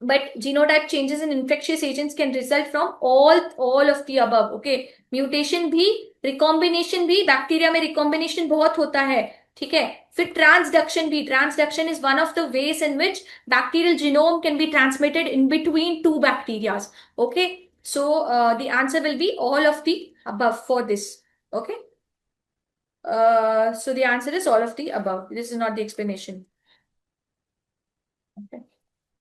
but genotype changes in infectious agents can result from all of the above. Okay, mutation भी, recombination भी, बैक्टीरिया में recombination बहुत होता है, ठीक है। फिर ट्रांसडक्शन भी, transduction is one of the ways in which bacterial genome can be transmitted in between 2 bacteria. Okay, so the answer will be all of the above for this. Okay, so the answer is all of the above. This is not the explanation. Okay,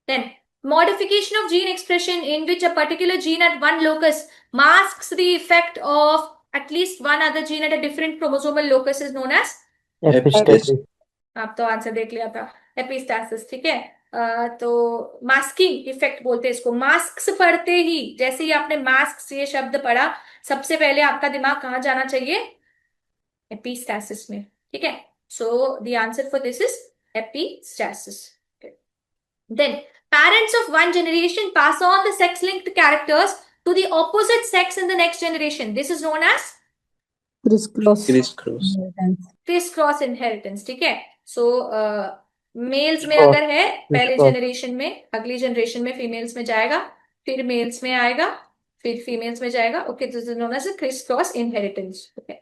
then modification of gene expression in which a particular gene at one locus masks the effect of at least one other gene at a different chromosomal locus is known as, Epistasis. आप तो answer देख लिया था, एपिस्टैसिस, ठीक है। तो masking effect बोलते हैं इसको। मास्क पढ़ते ही, जैसे ही आपने मास्क ये शब्द पढ़ा, सबसे पहले आपका दिमाग कहाँ जाना चाहिए, एपिस्टैसिस में, ठीक है। So the answer for this is epistasis. Then parents of one generation pass on the sex-linked characters to the opposite sex in the next generation. This is known as Criss-cross. Criss-cross. inheritance. criss-cross inheritance, ठीक है। So mails में अगर है पहले Criss-cross. Generation में, अगली generation में females में जाएगा, फिर मेल्स में आएगा, फिर फीमेल्स में जाएगा। Okay, this is known as criss-cross inheritance. Okay,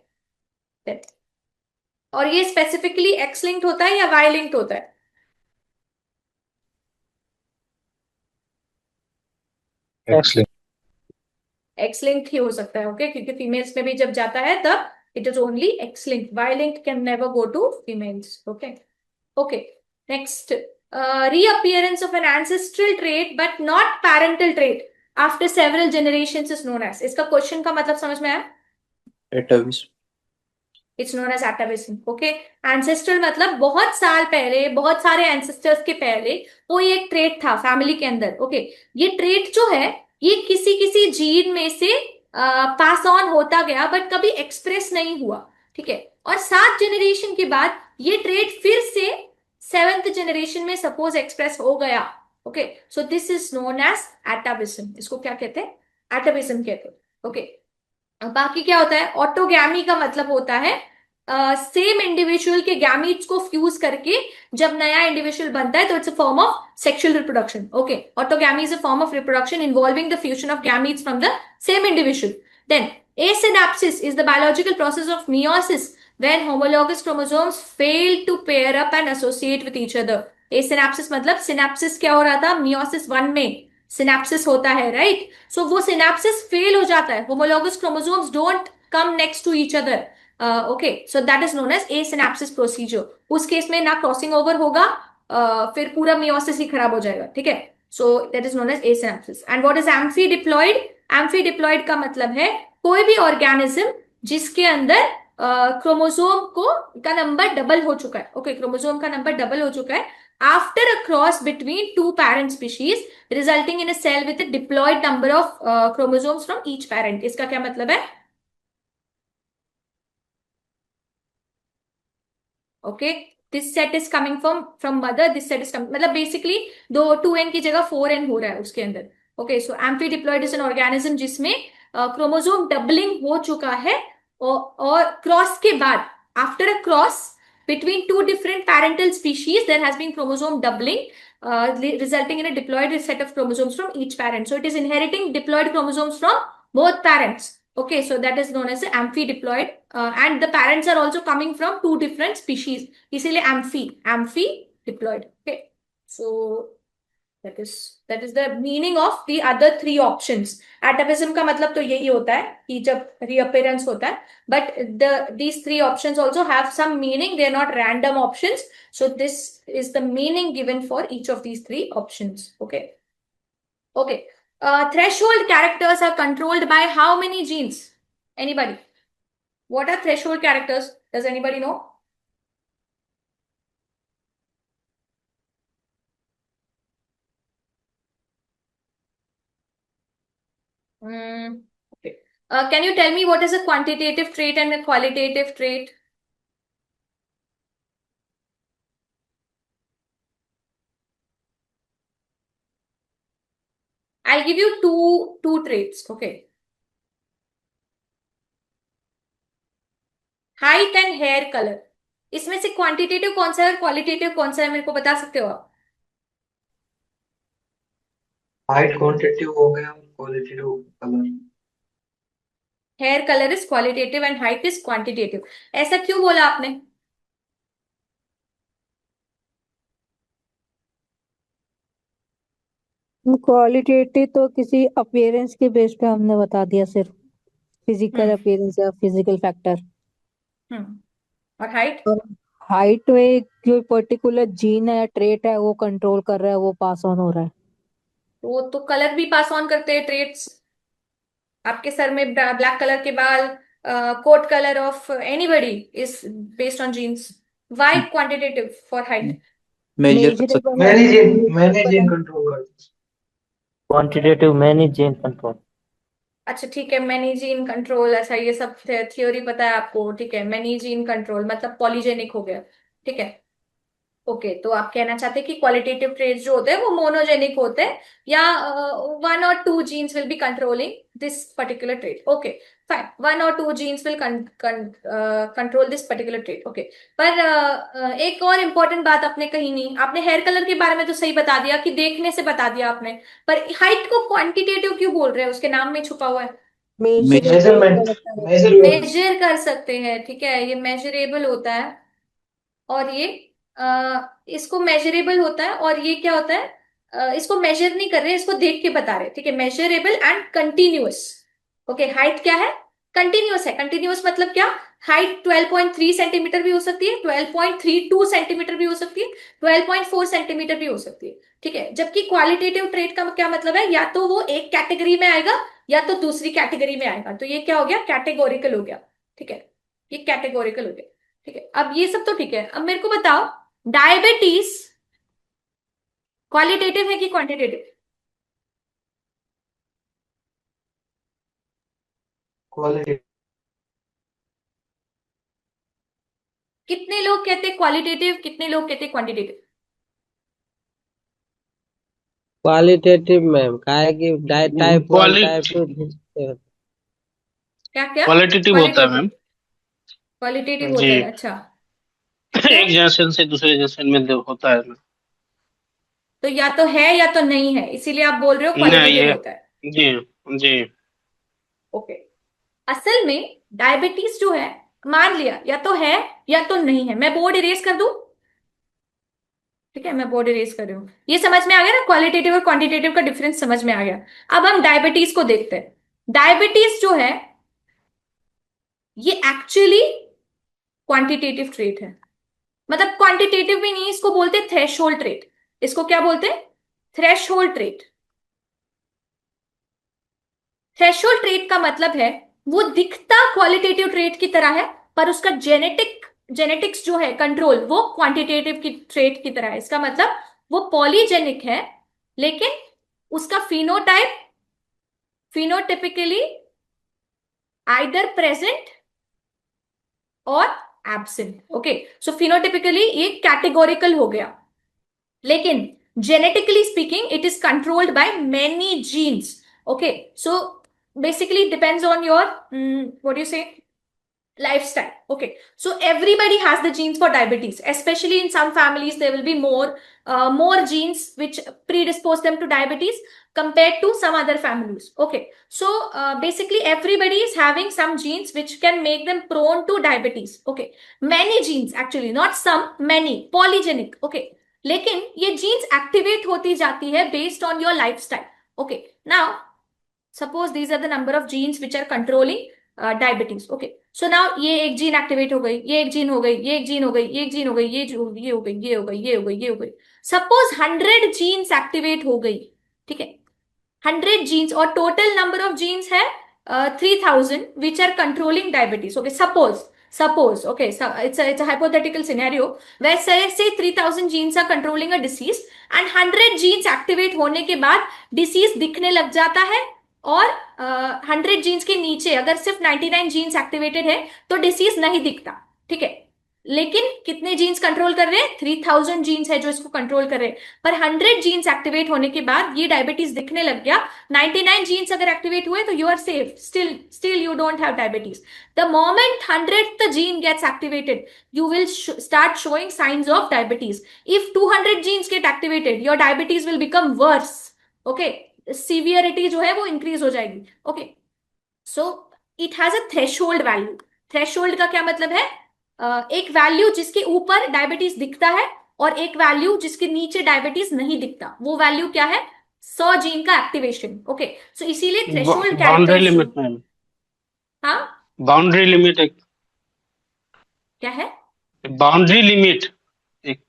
और ये स्पेसिफिकली एक्स लिंक्ड होता है या वाई लिंक्ड होता है? एक्स लिंक्ड ही हो सकता है, ओके, क्योंकि फीमेल्स में भी जब जाता है तब it is only X linked, Y linked can never go to females. Okay, okay, next, reappearance of an ancestral trait but not parental trait after several generations is known as, इसका question का मतलब समझ में आया? Atavism. It's known as atavism. Okay, ancestral मतलब बहुत साल पहले, बहुत सारे एंसेस्टर्स के पहले कोई एक ट्रेट था फैमिली के अंदर। ओके, ये ट्रेट जो है ये किसी किसी जीन में से पास ऑन होता गया बट कभी एक्सप्रेस नहीं हुआ, ठीक है। और 7 जनरेशन के बाद ये ट्रेट फिर से 7th जनरेशन में सपोज एक्सप्रेस हो गया, okay, so this is known as atavism. इसको क्या कहते हैं? एटाविज्म कहते हैं, ओके। बाकी क्या होता है? ऑटोगैमी का मतलब होता है सेम इंडिविजुअल के गैमीट्स को फ्यूज करके जब नया इंडिविजुअल बनता है तो it's a form of sexual reproduction, okay. Autogamy is a form of reproduction involving the fusion of gametes from the same individual. Then asynapsis is the biological process of meiosis when homologous chromosomes fail to pair up and associate with each other। asynapsis मतलब synapsis क्या हो रहा था? meiosis 1 में synapsis होता है, right? सो वो synapsis fail हो जाता है, homologous chromosomes don't come next to each other, okay, so that is known as asynapsis procedure। उस केस में ना क्रॉसिंग ओवर होगा, फिर पूरा meiosis ही खराब हो जाएगा, ठीक है। So that is known as asynapsis। And what is amphidiploid? amphidiploid का मतलब है कोई भी ऑर्गेनिज्म जिसके अंदर क्रोमोसोम को का नंबर डबल हो चुका है, ओके, क्रोमोसोम का नंबर डबल हो चुका है after a cross between two parent species resulting in a cell with a diploid number of chromosomes from each parent. इसका क्या मतलब है? Okay, this set is coming from mother, this set is coming, मतलब basically 2n की जगह 4n हो रहा है उसके अंदर, okay. So amphidiploid is an organism जिसमें क्रोमोसोम डबलिंग हो चुका है और क्रॉस के बाद after a cross between two different parental species there has been chromosome doubling, resulting in a diploid set of chromosomes from each parent, so it is inheriting diploid chromosomes from both parents, okay, so that is known as amphidiploid, and the parents are also coming from two different species, इसीलिए amphidiploid, okay। So that is the meaning of the other three options। atavism का मतलब तो यही होता है कि जब reappearance होता है, but these three options also have some meaning, they are not random options, so this is the meaning given for each of these three options, okay, okay। Threshold characters are controlled by how many genes? Anybody? What are threshold characters? Does anybody know? Okay. Can you tell me what is a quantitative trait and a qualitative trait? I'll give you two traits, okay? Height and hair color। इसमें से quantitative कौन सा है और qualitative कौन सा है, मेरे को बता सकते हो आप? हाइट क्वांटिटेटिव हो गया और qualitative colour. Hair colour is qualitative and height is quantitative. ऐसा क्यों बोला आपने? क्वालिटेटिव तो किसी अपीयरेंस के बेस पे हमने बता दिया, सिर्फ फिजिकल हम्म अपीयरेंस या फिजिकल फैक्टर। हम्म और हाइट? और हाइट में जो पर्टिकुलर जीन है, ट्रेट है, वो कंट्रोल कर रहा है, वो पास ऑन हो रहा है। वो तो कलर भी पास ऑन करते हैं ट्रेट्स। आपके सर में ब्लैक कलर के बाल, coat colour of anybody is based on genes. Why quantitative for height? Measure कर सकते मेजरेबल है, मैंने जीन measurable है। कंट्रोल कर दिया। Quantitative many gene control. अच्छा ठीक है, मैनी जीन कंट्रोल, ऐसा ये सब थ्योरी पता है आपको, ठीक है। मैनी जीन कंट्रोल मतलब पॉलीजेनिक हो गया, ठीक है, ओके। तो आप कहना चाहते हैं कि क्वालिटेटिव ट्रेट्स जो होते हैं वो मोनोजेनिक होते हैं, या 1 or 2 genes will be controlling this particular trait, okay fine. 1 or 2 genes will control this particular trait, okay. पर एक और इम्पोर्टेंट बात आपने कही नहीं। आपने हेयर कलर के बारे में तो सही बता दिया कि देखने से बता दिया आपने, पर हाइट को क्वांटिटेटिव क्यों बोल रहे हैं? उसके नाम में छुपा हुआ है। Measurement measurable measurable. मेजर कर सकते हैं, ठीक है, ये मेजरेबल होता है। और ये इसको मेजरेबल होता है, और ये क्या होता है? इसको मेजर नहीं कर रहे, इसको देख के बता रहे, ठीक है। Measurable and continuous, okay. Height क्या है? कंटिन्यूअस है। कंटिन्यूअस मतलब क्या? हाइट 12.3 सेंटीमीटर भी हो सकती है, 12.32 सेंटीमीटर भी हो सकती है, 12.4 सेंटीमीटर भी हो सकती है, ठीक है। जबकि क्वालिटेटिव ट्रेट का क्या मतलब है? या तो वो एक कैटेगरी में आएगा या तो दूसरी कैटेगरी में आएगा, तो ये क्या हो गया? कैटेगोरिकल हो गया, ठीक है, ये कैटेगोरिकल हो गया, ठीक है। अब ये सब तो ठीक है, अब मेरे को बताओ डायबिटीज क्वालिटेटिव है कि क्वांटिटेटिव? क्वालिटी। कितने लोग कहते हैं क्वालिटेटिव, कितने लोग कहते हैं क्वांटिटेटिव? क्वालिटेटिव मैम, काहे कि टाइप 1 टाइप क्वालिटी 2 क्या क्या? क्वालिटेटिव होता है मैम। क्वालिटेटिव जी। होता है, अच्छा। एक जनरेशन से दूसरे जनरेशन में होता है मैम। तो या तो है या तो नहीं है, इसीलिए आप बोल रहे हो नहीं क्वालिटेटिव ये होता है। जी जी ओके। असल में डायबिटीज जो है, मान लिया या तो है या तो नहीं है, मैं बोर्ड इरेज कर दूं? ठीक है, मैं बोर्ड इरेज कर रही हूँ। ये समझ में आ गया ना, क्वालिटेटिव और क्वांटिटेटिव का डिफरेंस समझ में आ गया। अब हम डायबिटीज को देखते हैं। डायबिटीज जो है ये एक्चुअली क्वांटिटेटिव ट्रेट है। मतलब क्वांटिटेटिव भी नहीं, इसको बोलते हैं थ्रेशोल्ड ट्रेट। इसको क्या बोलते हैं? Threshold trait. थ्रेशोल्ड ट्रेट का मतलब है वो दिखता क्वालिटेटिव ट्रेट की तरह है, पर उसका जेनेटिक्स जो है कंट्रोल, वो क्वांटिटेटिव की ट्रेट की तरह है। इसका मतलब वो पॉलीजेनिक है, लेकिन उसका फिनोटिपिकली आइदर प्रेजेंट और एब्सेंट। ओके, सो फिनोटिपिकली ये कैटेगोरिकल हो गया, लेकिन genetically speaking it is controlled by many genes. Okay, so basically it depends on your what do you say, lifestyle. Okay, so everybody has the genes for diabetes. Especially in some families there will be more genes which predispose them to diabetes compared to some other families. Okay, so basically everybody is having some genes which can make them prone to diabetes. Okay, many genes actually, not some, many, polygenic. Okay, लेकिन ये jeans activate होती जाती है based on your lifestyle. Okay, now suppose these are the number of genes which are controlling diabetes. Okay, so now ये एक gene activate हो गई, ये एक जीन हो गई, ये एक जीन हो गई, ये एक जीन हो गई, ये हो गई, ये हो गई, ये हो गई, ये हो गई, ये हो गई. सपोज 100 जीन्स एक्टिवेट हो गई. ठीक है, 100 genes, और टोटल नंबर ऑफ जीन्स है 3000 which are controlling diabetes. Okay, suppose, okay, so it's a hypothetical scenario where say 3000 genes are controlling a disease and 100 genes activate होने के बाद disease दिखने लग जाता है, और 100 जीन्स के नीचे अगर सिर्फ 99 जीन्स एक्टिवेटेड है तो डिसीज नहीं दिखता. ठीक है, लेकिन कितने जीन्स कंट्रोल कर रहे हैं? 3000 जीन्स है जो इसको कंट्रोल कर रहे हैं, पर 100 जीन्स एक्टिवेट होने के बाद ये डायबिटीज दिखने लग गया. 99 जीन्स अगर एक्टिवेट हुए तो you are safe, still you don't have diabetes. The moment 100th gene gets activated you will start showing signs of diabetes. If 200 genes get activated, your diabetes will become worse. Okay, severity जो है वो increase हो जाएगी. Okay, so it has a threshold value. Threshold का क्या मतलब है? एक वैल्यू जिसके ऊपर डायबिटीज दिखता है और एक वैल्यू जिसके नीचे डायबिटीज नहीं दिखता. वो वैल्यू क्या है? 100 जीन का एक्टिवेशन. ओके, सो इसीलिए threshold boundary character. Limit ma'am, हाँ, बाउंड्री लिमिट एक क्या है? बाउंड्री लिमिट एक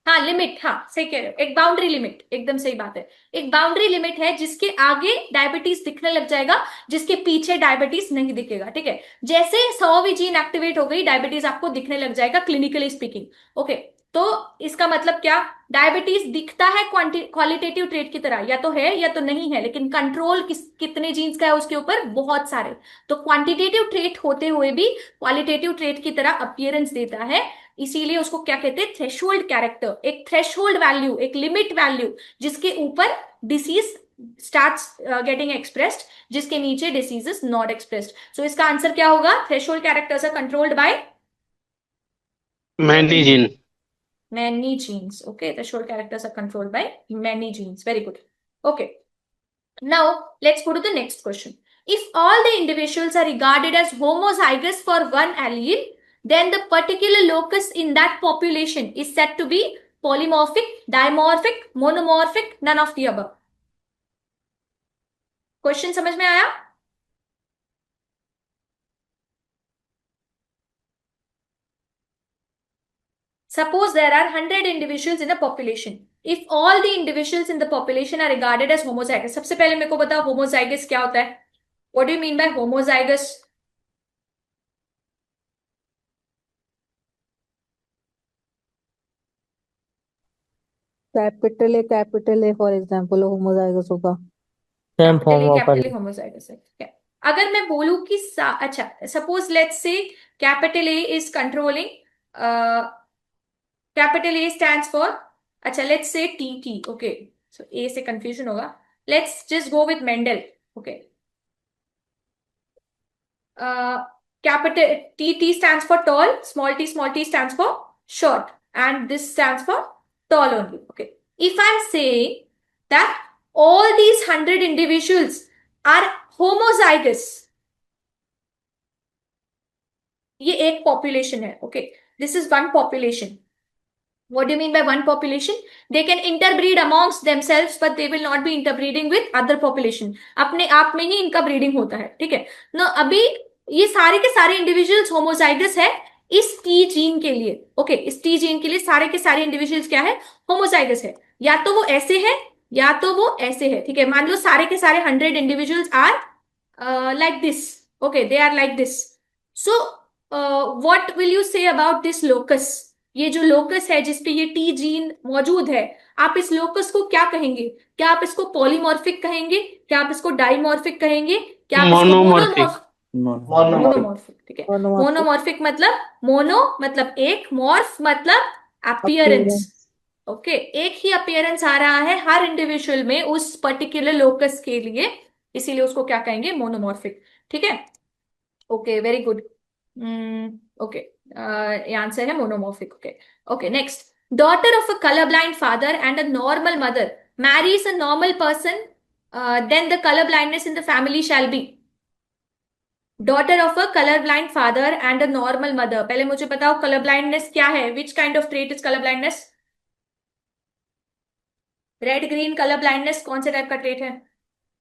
हाँ, लिमिट, हाँ सही कह रहे हो, एक बाउंड्री लिमिट, एकदम सही बात है. एक बाउंड्री लिमिट है जिसके आगे डायबिटीज दिखने लग जाएगा, जिसके पीछे डायबिटीज नहीं दिखेगा. ठीक है, जैसे 100वीं जीन एक्टिवेट हो गई, डायबिटीज आपको दिखने लग जाएगा क्लिनिकली स्पीकिंग. ओके, तो इसका मतलब क्या? डायबिटीज दिखता है क्वालिटेटिव ट्रेट की तरह, या तो है या तो नहीं है, लेकिन कंट्रोल कितने जीन्स का है उसके ऊपर? बहुत सारे. तो क्वांटिटेटिव ट्रेट होते हुए भी क्वालिटेटिव ट्रेट की तरह अपीयरेंस देता है, इसीलिए उसको क्या कहते हैं? Threshold character. एक थ्रेशोल्ड वैल्यू, एक लिमिट वैल्यू जिसके ऊपर डिसीज स्टार्ट्स गेटिंग एक्सप्रेस्ड, जिसके नीचे disease is not expressed. So इसका आंसर क्या होगा? Threshold characters are controlled by many gene. many genes. Okay, threshold characters are controlled by many genes. Very good. Okay, now let's go to the next question. If all the individuals are regarded as homozygous for one allele, then the particular locus in that population is said to be polymorphic, dimorphic, monomorphic, none of the above. Question समझ में आया? Suppose there are 100 individuals in a population. If all the individuals in the population are regarded as homozygous, सबसे पहले मेरे को बताओ homozygous क्या होता है? What do you mean by homozygous? Capital A for example homozygous होगा. Same capital form of A homozygous है. ठीक है, अगर मैं बोलूं कि अच्छा, suppose let's say capital A is controlling capital A stands for, अच्छा let's say T, okay, so A से कंफ्यूजन होगा, let's just go with Mendel, okay, capital T stands for tall, small t stands for short, and this stands for tall only. Okay. If I'm saying that all these 100 individuals are homozygous, ये एक population है. Okay. This is one population. What do you mean by one population? They can interbreed amongst themselves, but they will not be interbreeding with other population. अपने आप में ही इनका breeding होता है, ठीक है ना. अभी ये सारे के सारे इंडिविजुअल्स होमोजाइगस है इस टी जीन के लिए. ओके, इस टी जीन के लिए सारे के सारे इंडिविजुअल्स क्या है, होमोजाइगस है. या तो वो ऐसे है या तो वो ऐसे है, ठीक है. मान लो सारे के सारे 100 individuals are like this. Okay, they are like this. So what will you say about this locus? ये जो लोकस है जिसपे ये टी जीन मौजूद है, आप इस लोकस को क्या कहेंगे? क्या आप इसको पॉलीमॉर्फिक कहेंगे? क्या आप इसको डाइमॉर्फिक कहेंगे? क्या आप इसको मोनोमॉर्फिक। मोनोमॉर्फिक, ठीक है. मोनोमॉर्फिक मतलब मोनो मतलब एक, मॉर्फ मतलब अपीयरेंस. ओके, एक ही अपीयरेंस आ रहा है हर इंडिविजुअल में उस पर्टिकुलर लोकस के लिए, इसीलिए उसको क्या कहेंगे, मोनोमॉर्फिक. ठीक है, okay, very good. Okay, answer है monomorphic. Okay, okay, next. Daughter of a colorblind father and a normal mother marries a normal person, then the color blindness in the family shall be. Daughter of a colorblind father and a normal mother. पहले मुझे बताओ color blindness क्या है? Which kind of trait is color blindness? Red green colour blindness कौन से type का trait है?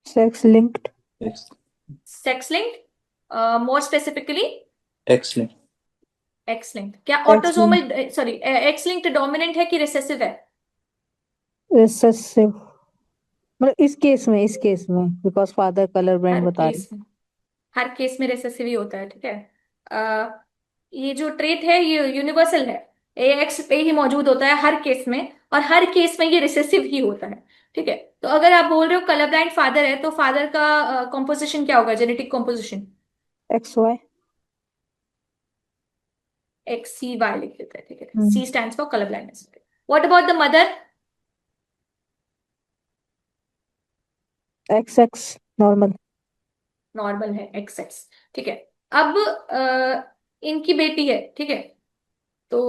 Sex linked. Sex linked. More specifically X link. X linked. क्या autosomal, sorry, X linked dominant है कि रिसेसिव है? रिसेसिव. मतलब इस केस में बिकॉज फादर कलर ब्लाइंड हर बता रहे. केस में, हर केस में रिसेसिव ही होता है, ठीक है. ये जो ट्रेट है ये यूनिवर्सल है, एक्स पे ही मौजूद होता है हर केस में, और हर केस में ये रिसेसिव ही होता है, ठीक है. तो अगर आप बोल रहे हो कलर ब्लाइंड फादर है तो फादर का कॉम्पोजिशन क्या होगा, genetic composition? X Y. XCY लिख देते हैं, ठीक है. C stands for color blindness. What about the mother? XX normal. Normal है, XX, ठीक है. अब इनकी बेटी है, ठीक है. तो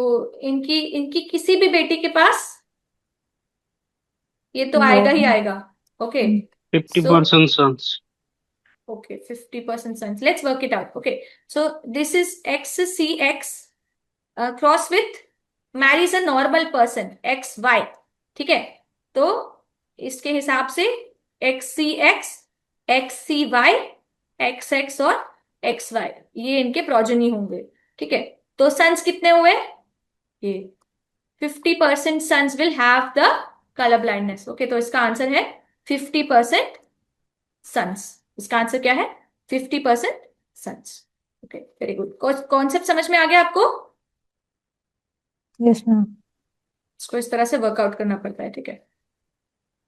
इनकी इनकी किसी भी बेटी के पास ये तो आएगा ही आएगा. Okay, 50% sons. okay, 50% sons. Let's work it out. Okay, so this is XCX cross with marries a normal person XY, ठीक है. तो इसके हिसाब से XCX, XCY, XX और XY ये इनके प्रोजेनी होंगे, ठीक है. तो सन्स कितने हुए? ये 50% sons will have the color blindness. Okay, तो इसका आंसर है 50% sons. इसका आंसर क्या है? 50% sons. Okay, very good. Concept समझ में आ गया आपको? Yes ma'am. इसको इस तरह से वर्कआउट करना पड़ता है, ठीक है.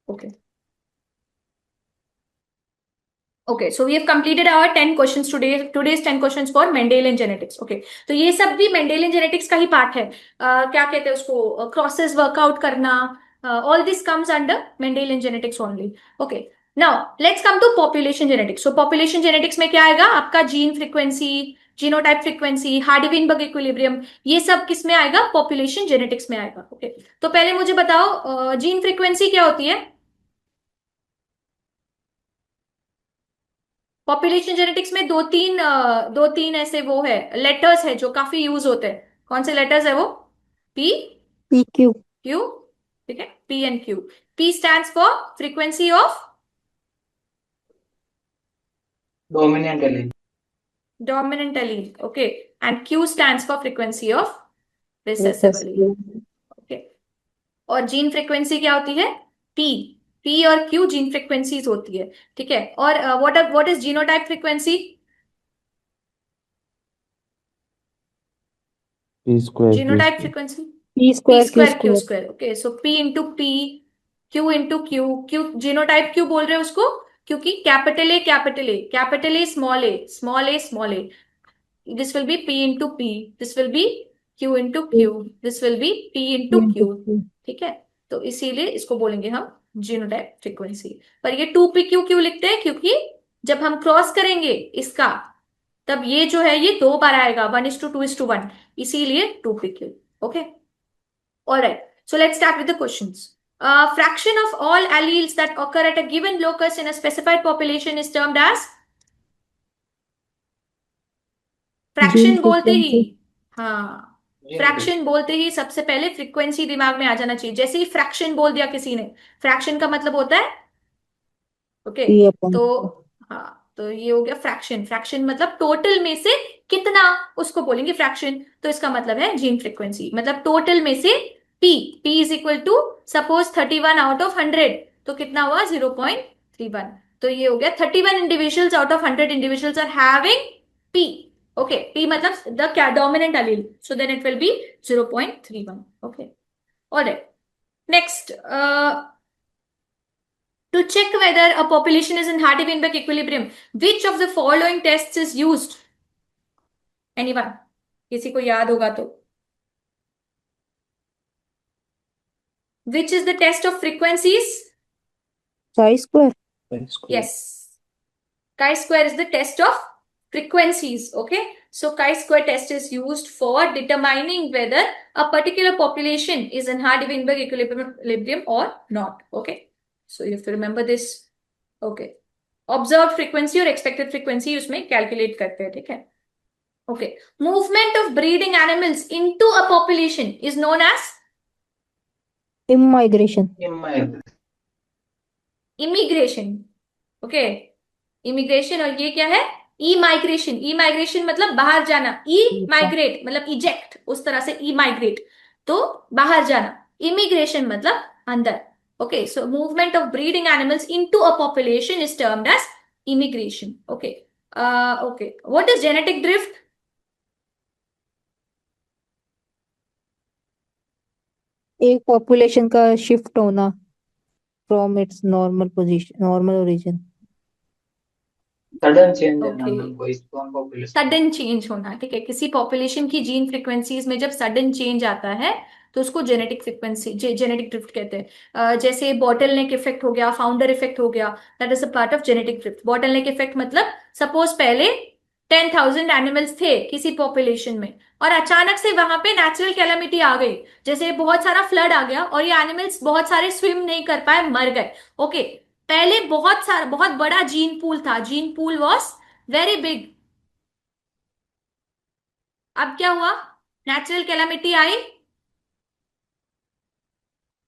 Okay, okay, so we have completed our 10 questions today's 10 questions for Mendelian genetics. Okay, तो ये सब भी मेंडेलियन जेनेटिक्स का ही पार्ट है. क्या कहते हैं उसको, क्रॉसेस वर्कआउट करना, all this comes under Mendelian genetics only. Okay, now let's come to population genetics. So population genetics में क्या आएगा आपका? Gene frequency, genotype frequency, Hardy Weinberg equilibrium, ये सब किस में आएगा? पॉपुलेशन जेनेटिक्स में आएगा. ओके, तो पहले मुझे बताओ जीन फ्रीक्वेंसी क्या होती है? पॉपुलेशन जेनेटिक्स में दो तीन ऐसे वो है लेटर्स है जो काफी यूज होते हैं. कौन से लेटर्स है वो? P, PQ. Q, ठीक है, P and Q. P stands for frequency of dominant allele. dominant allele, okay, and Q stands for frequency of recessive allele. Okay, और जीन फ्रीक्वेंसी क्या होती है? P और Q जीन फ्रीक्वेंसीज होती है, ठीक है. और what is genotype frequency? Genotype frequency P P square Q square. Okay, so P into P, Q into Q. Q genotype क्यों बोल रहे हैं उसको? क्योंकि capital A, small a, small a, small a. This will be P into P. This will be Q into Q. This will be P into Q. ठीक है, तो इसीलिए इसको बोलेंगे हम जीनोटाइप फ्रीक्वेंसी। पर ये 2pq क्यों लिखते हैं? क्योंकि जब हम क्रॉस करेंगे इसका, तब ये जो है ये 2 बार आएगा, 1:2:1, इसीलिए 2pq। Okay, alright, so let's start with the questions. Fraction of all alleles that occur at a given locus in a specified population is termed as? Fraction बोलते ही, हाँ, फ्रैक्शन बोलते ही सबसे पहले फ्रीक्वेंसी दिमाग में आ जाना चाहिए। जैसे ही फ्रैक्शन बोल दिया किसी ने, फ्रैक्शन का मतलब होता है, ओके, तो हाँ, तो ये हो गया फ्रैक्शन। फ्रैक्शन मतलब टोटल में से कितना, उसको बोलेंगे फ्रैक्शन। तो इसका मतलब है जीन फ्रीक्वेंसी, मतलब टोटल में से P is equal to suppose 31 out of 100, तो कितना हुआ 0.31। तो ये हो गया 31 individuals out of 100 individuals are having P। Okay, P मतलब द क्या dominant allele, so then it will be 0.31. Okay, all right, next, to check whether a population is in Hardy-Weinberg equilibrium, which of the following tests is used? Anyone? किसी को याद होगा तो? Which is the test of frequencies? chi-square. Yes, chi-square is the test of frequencies. Okay, so chi-square test is used for determining whether a particular population is in Hardy-Weinberg equilibrium or not. Okay, so you have to remember this. Okay, observed frequency और expected frequency उसमें calculate करते हैं, ठीक है? Okay, movement of breeding animals into a population is known as Immigration. immigration. Okay, immigration, और ये क्या है? E-migration. E-migration मतलब बाहर जाना, E-migrate मतलब eject, उस तरह से E-migrate, तो बाहर जाना। Immigration मतलब अंदर। Okay, so movement of breeding animals into a population is termed as immigration. Okay, okay, what is genetic drift? एक पॉपुलेशन का शिफ्ट होना from its normal position, normal origin. Sudden change है Okay. ना कोई spawn population. Sudden change होना, ठीक है, किसी पॉपुलेशन की जीन फ्रीक्वेंसीज में जब सडन चेंज आता है तो उसको जेनेटिक फ्रीक्वेंसी, जेनेटिक ड्रिफ्ट कहते हैं। जैसे बॉटलनेक इफेक्ट हो गया, फाउंडर इफेक्ट हो गया, that is a part of genetic drift. Bottleneck effect मतलब सपोज पहले 10,000 एनिमल्स थे किसी पॉपुलेशन में, और अचानक से वहां पे नेचुरल कैलामिटी आ गई, जैसे बहुत सारा फ्लड आ गया और ये एनिमल्स बहुत सारे स्विम नहीं कर पाए, मर गए। ओके, पहले बहुत बड़ा जीन पूल था, gene pool was very big. अब क्या हुआ? नेचुरल कैलामिटी आई,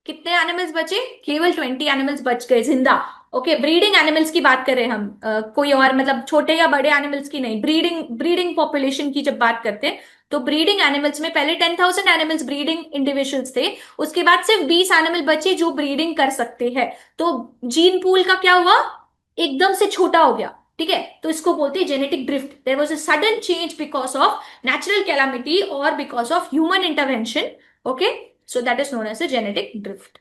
कितने एनिमल्स बचे? केवल 20 एनिमल्स बच गए जिंदा। ओके, ब्रीडिंग एनिमल्स की बात करें हम, कोई और मतलब छोटे या बड़े एनिमल्स की नहीं, ब्रीडिंग पॉपुलेशन की जब बात करते हैं तो ब्रीडिंग एनिमल्स में पहले 10,000 एनिमल्स ब्रीडिंग इंडिविजुअल्स थे, उसके बाद सिर्फ 20 एनिमल बचे जो ब्रीडिंग कर सकते हैं। तो जीन पूल का क्या हुआ? एकदम से छोटा हो गया, ठीक है, तो इसको बोलते हैं genetic drift. There was a sudden change because of natural calamity और because of human intervention. Okay, so that is known as a genetic drift.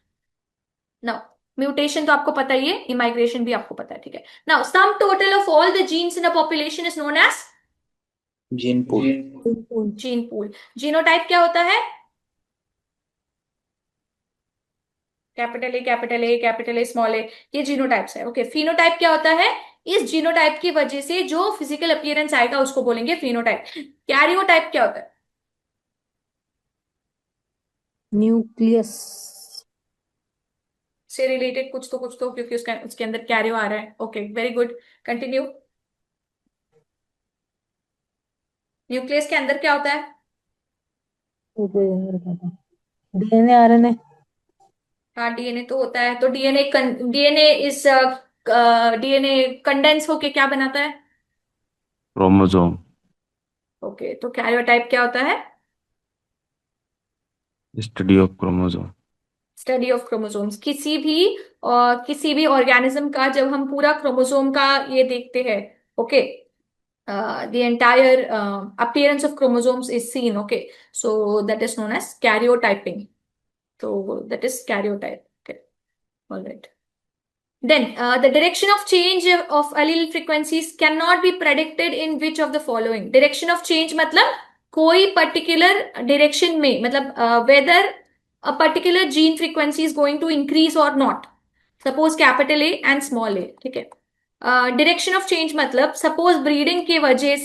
Now mutation तो आपको पता ही है, इमाइग्रेशन भी आपको पता है, ठीक है। Now sum total of all the genes in a population is known as gene pool. Gene pool. Genotype क्या होता है? Capital A, capital A, small A, ये जीनोटाइप्स है। ओके, फिनोटाइप क्या होता है? इस जीनोटाइप की वजह से जो फिजिकल अपीयरेंस आएगा उसको बोलेंगे फिनोटाइप। कैरियोटाइप क्या होता है? न्यूक्लियस से रिलेटेड कुछ तो क्योंकि उसके अंदर कैरियो आ रहा है। Okay, very good, continue. Nucleus के अंदर क्या होता है? DNA RNA. हाँ, डीएनए तो होता है, तो डीएनए कंडेंस होके क्या बनाता है? क्रोमोसोम। ओके, तो कैरियोटाइप क्या होता है? Study of chromosome. Study of chromosomes. किसी भी ऑर्गेनिज्म का जब हम पूरा क्रोमोसोम का ये देखते हैं, okay, the entire appearance of chromosomes is seen. Okay, so that is known as karyotyping. So that is karyotype. Okay, all right. Then the direction of change of allele frequencies cannot be predicted in which of the following? Direction of change मतलब कोई particular direction में, मतलब whether a particular gene frequency is going to increase और not, suppose capital A and small A, ठीक है। Direction of change मतलब suppose breeding की वजह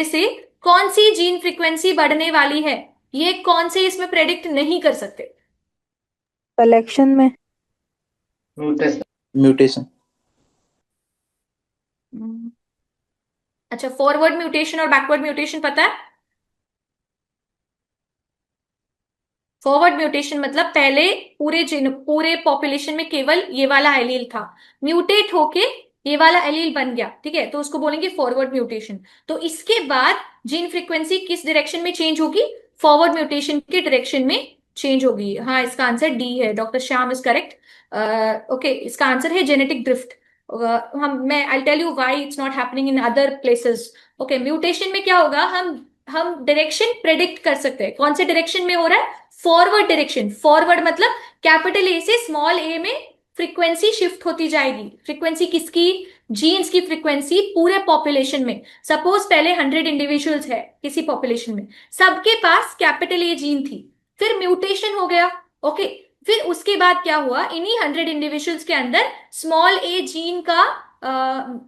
से कौन सी जीन फ्रीक्वेंसी बढ़ने वाली है, ये कौन से इसमें प्रेडिक्ट नहीं कर सकते। सिलेक्शन में। Mutation. म्यूटेशन। अच्छा, फॉरवर्ड म्यूटेशन और बैकवर्ड म्यूटेशन पता है? फॉरवर्ड म्यूटेशन मतलब पहले पूरे पॉपुलेशन में केवल ये वाला एलील था, म्यूटेट होके ये वाला एलील बन गया, ठीक है, तो उसको बोलेंगे फॉरवर्ड म्यूटेशन। तो इसके बाद जीन फ्रीक्वेंसी किस डायरेक्शन में चेंज होगी? फॉरवर्ड म्यूटेशन के डायरेक्शन में चेंज होगी। हाँ, इसका आंसर डी है, doctor Shyam is correct. Okay, इसका आंसर है जेनेटिक ड्रिफ्ट। मैं I tell you why it's not happening in other places. Okay, mutation में क्या होगा, हम डायरेक्शन प्रेडिक्ट कर सकते हैं। कौन से डायरेक्शन में हो रहा है? Forward direction. फॉरवर्ड मतलब कैपिटल ए से स्मॉल ए में फ्रीक्वेंसी शिफ्ट होती जाएगी। फ्रीक्वेंसी किसकी? जीन्स की फ्रीक्वेंसी पूरे पॉपुलेशन में। सपोज पहले 100 इंडिविजुअल्स है किसी पॉपुलेशन में, सबके पास कैपिटल ए जीन थी, फिर म्यूटेशन हो गया। ओके, फिर उसके बाद क्या हुआ, इन्हीं 100 इंडिविजुअल्स के अंदर स्मॉल ए जीन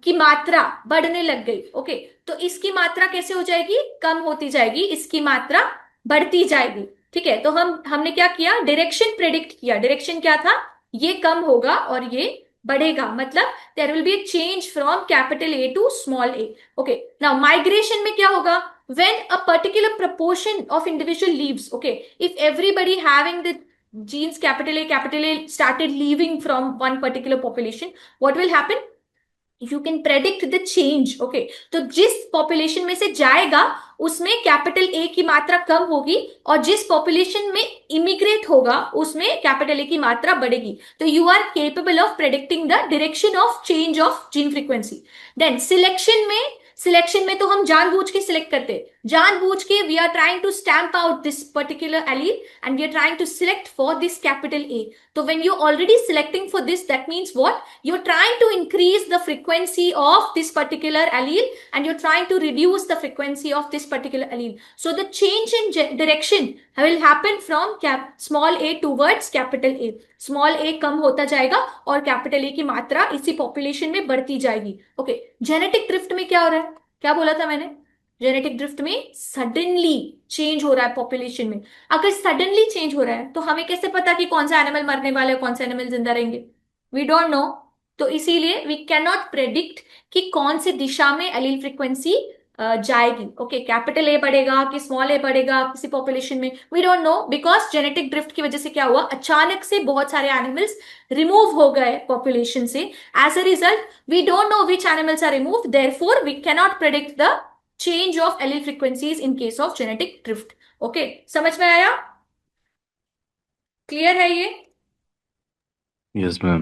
की मात्रा बढ़ने लग गई। ओके, तो इसकी मात्रा कैसे हो जाएगी? कम होती जाएगी, इसकी मात्रा बढ़ती जाएगी, ठीक है। तो हमने क्या किया? डायरेक्शन प्रेडिक्ट किया। डायरेक्शन क्या था? ये कम होगा और ये बढ़ेगा, मतलब there will be a change from capital A to small A. Okay, now migration में क्या होगा? when a particular proportion of individual leaves, okay, if everybody having the genes capital A started leaving from one particular population, what will happen? You can predict the change, okay, तो जिस population में से जाएगा उसमें capital A की मात्रा कम होगी, और जिस पॉपुलेशन में इमिग्रेट होगा उसमें कैपिटल ए की मात्रा बढ़ेगी। तो you are capable of predicting the direction of change of gene frequency. Then selection में तो हम जानबूझ के सिलेक्ट करते हैं, जानबूझ के we are trying to stamp out this particular allele and we are trying to select for this capital A. तो when you already selecting for this, that means what? You are trying to increase the frequency of this particular allele and you're trying to reduce the frequency of this particular allele. So the change in direction will happen from small a towards capital A. Small a कम होता जाएगा और capital A की मात्रा इसी population में बढ़ती जाएगी। Okay, genetic drift में क्या हो रहा है? क्या बोला था मैंने? जेनेटिक ड्रिफ्ट में सडनली चेंज हो रहा है पॉपुलेशन में। अगर सडनली चेंज हो रहा है तो हमें कैसे पता कि कौन सा एनिमल मरने वाला है, कौन सा एनिमल जिंदा रहेंगे? We don't know. तो इसीलिए वी कैन नॉट प्रेडिक्ट कि कौन सी दिशा में एलील फ्रीक्वेंसी जाएगी। ओके, कैपिटल ए बढ़ेगा कि स्मॉल ए बढ़ेगा किसी पॉपुलेशन में, we don't know, because genetic drift की वजह से क्या हुआ, अचानक से बहुत सारे एनिमल्स रिमूव हो गए पॉपुलेशन से। As a result we don't know which animals are removed, therefore we can not predict the change of allele frequencies in case of genetic drift. Okay, समझ में आया? क्लियर है ये? Yes ma'am.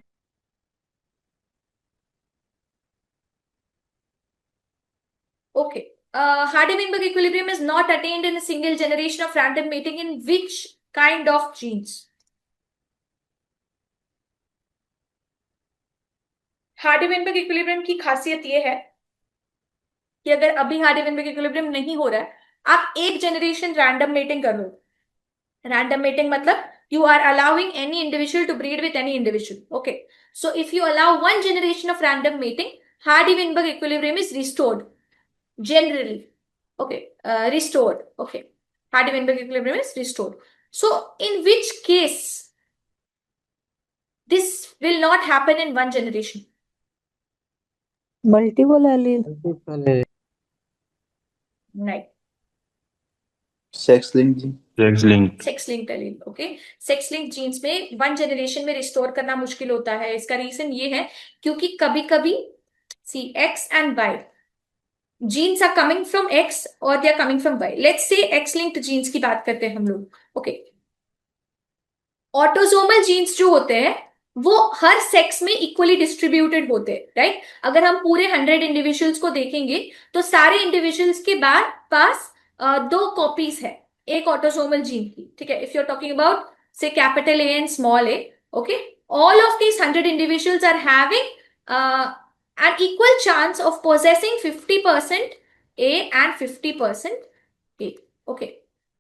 Okay. Hardy-Weinberg equilibrium is not attained in a single generation of random mating in which kind of genes? Hardy-Weinberg equilibrium की खासियत ये है कि अगर अभी Hardy-Weinberg equilibrium नहीं हो रहा है, आप एक जनरेशन रैंडम मेटिंग कर लो। रैंडम मेटिंग मतलब you are allowing any individual to breed with any individual. Okay. So if you allow one generation of random mating, Hardy-Weinberg equilibrium is restored. Generally, okay, restored. Okay, Hardy-Weinberg equilibrium is restored. So, in which case this will not happen in one generation? Multiple allele. Right. Sex link जी। Sex linked allele. Okay, sex linked genes में one generation में restore करना मुश्किल होता है। इसका reason ये है क्योंकि कभी कभी see X and Y genes are coming from X or they are coming from Y. Let's say X-linked genes की बात करते हैं हम लोग। Okay. ऑटोसोमल जीन्स जो होते हैं वो हर सेक्स में इक्वली डिस्ट्रीब्यूटेड होते हैं, राइट? अगर हम पूरे 100 इंडिविजुअल्स को देखेंगे तो सारे इंडिविजुअल्स के पास 2 कॉपीज है एक ऑटोसोमल जीन की, ठीक है? If you are talking about say capital A and small A, okay, all of these 100 individuals are having an equal chance of possessing 50% A and 50% A. Okay.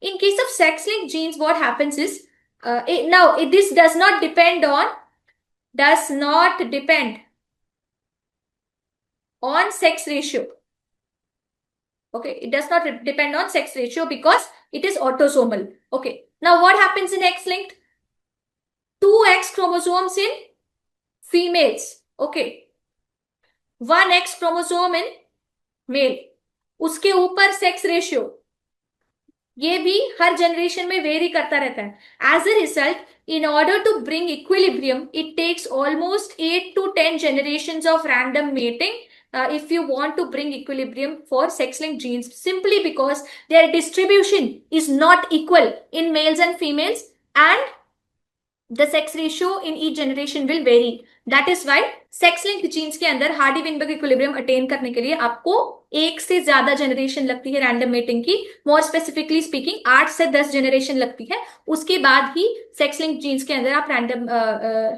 In case of sex-linked genes, what happens is this does not depend on sex ratio. Okay, it does not depend on sex ratio because it is autosomal. Okay. Now what happens in X-linked? 2 X chromosomes in females. Okay. 1 X chromosome in male. उसके ऊपर sex ratio, ये भी हर generation में very करता रहता है. As a result, in order to bring equilibrium, it takes almost 8 to 10 generations of random mating if you want to bring equilibrium for sex-linked genes, simply because their distribution is not equal in males and females, and the sex ratio in each generation will vary. That is why sex-linked genes के अंदर Hardy-Weinberg equilibrium attain करने के लिए आपको एक से ज्यादा generation लगती है रैंडम मेटिंग की. मोर स्पेसिफिकली स्पीकिंग 8 से 10 जनरेशन लगती है. उसके बाद ही सेक्स-लिंक्ड जीन्स के अंदर आप रैंडम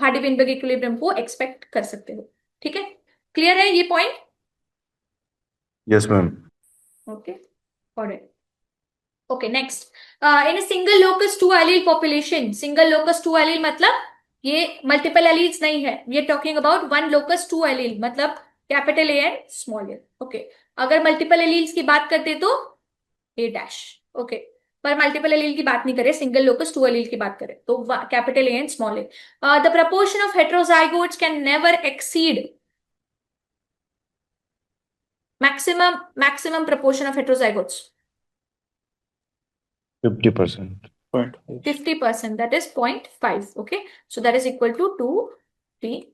हार्डी-विनबर्ग इक्विलिब्रियम को एक्सपेक्ट कर सकते हो. ठीक है, क्लियर है ये point? Yes, ma'am. Okay, alright. Okay, next. In a single locus 2 allele population, single locus 2 allele मतलब ये multiple alleles नहीं है. We are talking about one locus 2 allele मतलब capital A and small a. Okay. अगर multiple alleles की बात करते तो A dash. Okay. पर multiple allele की बात नहीं करें, single locus 2 allele की बात करें तो capital A and small a. The proportion of heterozygotes can never exceed maximum proportion of heterozygotes. 50%. 50%, that is 0.5. Okay, so that is equal to 2 3.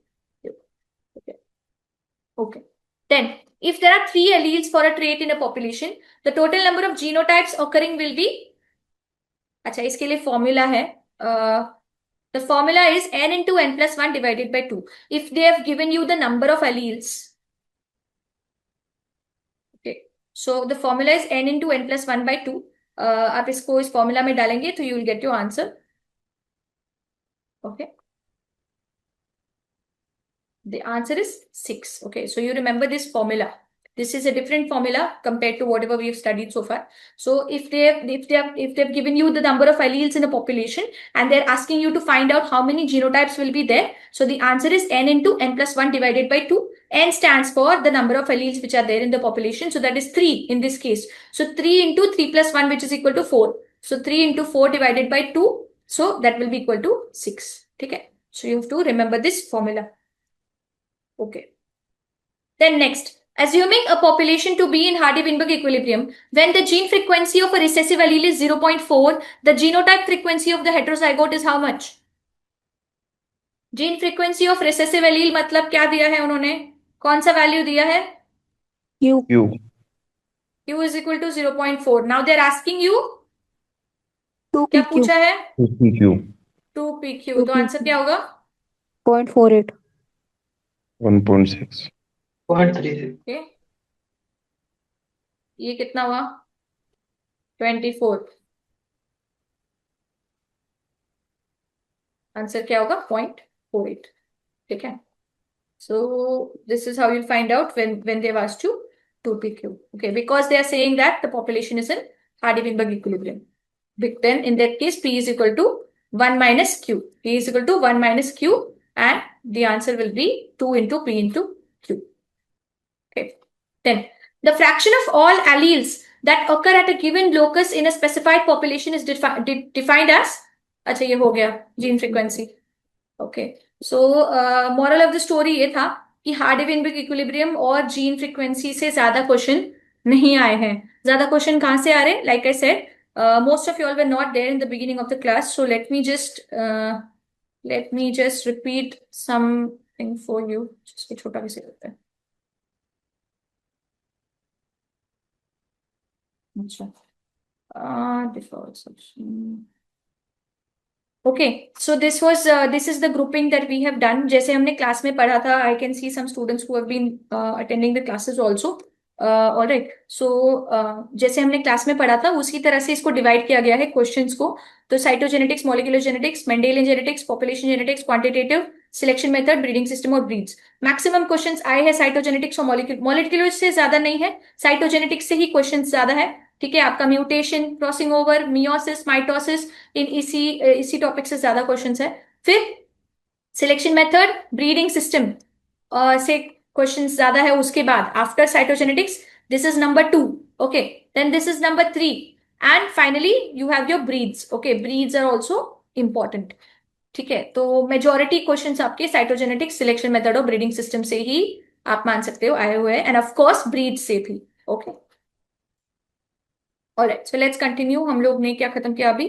Okay. Then if there are 3 alleles for a trait in a population, the total number of genotypes occurring will be, अच्छा इसके लिए formula है, the formula is n into n plus 1 divided by 2. If they have given you the number of alleles, okay, so the formula is n into n plus 1 by 2. आप इसको इस formula में डालेंगे तो you will get your answer. Okay, the answer is 6. Okay, so you remember this formula. This is a different formula compared to whatever we have studied so far. So if they've given you the number of alleles in a population and they're asking you to find out how many genotypes will be there, so the answer is n into n plus 1 divided by 2. N stands for the number of alleles which are there in the population, so that is 3 in this case. So 3 into 3 plus 1, which is equal to 4. So 3 into 4 divided by 2, so that will be equal to 6. Okay, so you have to remember this formula. Okay, then next. Assuming a population to be in Hardy-Weinberg equilibrium, when the gene frequency of a recessive allele is 0.4, the genotype frequency of the heterozygote is how much? Gene frequency of recessive allele मतलब क्या दिया है उन्होंने? कौन सा value दिया है? Q. Q is equal to 0.4. Now they are asking you, 2 क्या PQ. पूछा है? 2PQ. 2PQ. तो आंसर क्या होगा? 0.48. 1.6. 0.36. Okay. ये कितना हुआ? 24. आंसर क्या होगा? 0.48. ठीक है. So this is how you'll find out when they've asked you 2PQ. Okay, because they are saying that the population is in Hardy-Weinberg equilibrium. Then in that case, P is equal to 1 minus Q. P is equal to 1 minus Q, and the answer will be 2 into P into Q. Okay. Then the fraction of all alleles that occur at a given locus in a specified population is defined as, अच्छा ये हो गया gene frequency. Okay. So moral of the story ये था कि Hardy-Weinberg equilibrium और gene frequency से ज्यादा क्वेश्चन नहीं आए हैं. ज्यादा क्वेश्चन कहाँ से आ रहे हैं? Like I said, most of you all were not there in the beginning of the class. So let me just repeat something for you. just छोटा कैसे करते हैं? Default section. Okay, so this is the grouping that we have done. जैसे हमने class में पढ़ा था, I can see some students who have been attending the classes also. All right, so जैसे हमने क्लास में पढ़ा था उसी तरह से इसको डिवाइड किया गया है क्वेश्चंस को. तो cytogenetics, molecular genetics, Mendelian genetics, population genetics, quantitative selection method, breeding system और ब्रीड्स. मैक्सिमम क्वेश्चंस आए हैं साइटोजेनेटिक्स और मॉलिक्यूलर से ज्यादा नहीं है, साइटोजेनेटिक्स से ही क्वेश्चंस ज्यादा है. ठीक है, आपका mutation, crossing over, meiosis, mitosis, इन इसी टॉपिक से ज्यादा क्वेश्चंस है। फिर सिलेक्शन मेथड, ब्रीडिंग सिस्टम से क्वेश्चंस ज्यादा है। उसके बाद after cytogenetics, this is number 2, okay, then this is number 3, and finally you have your breeds, okay, breeds are also important. ठीक है, तो मेजोरिटी क्वेश्चंस आपके साइटोजेनेटिक्स, सिलेक्शन मेथड और ब्रीडिंग सिस्टम से ही आप मान सकते हो आए हुए हैं, एंड ऑफ कोर्स ब्रीड से भी, okay. Alright, so let's continue. हम लोग ने क्या खत्म किया अभी?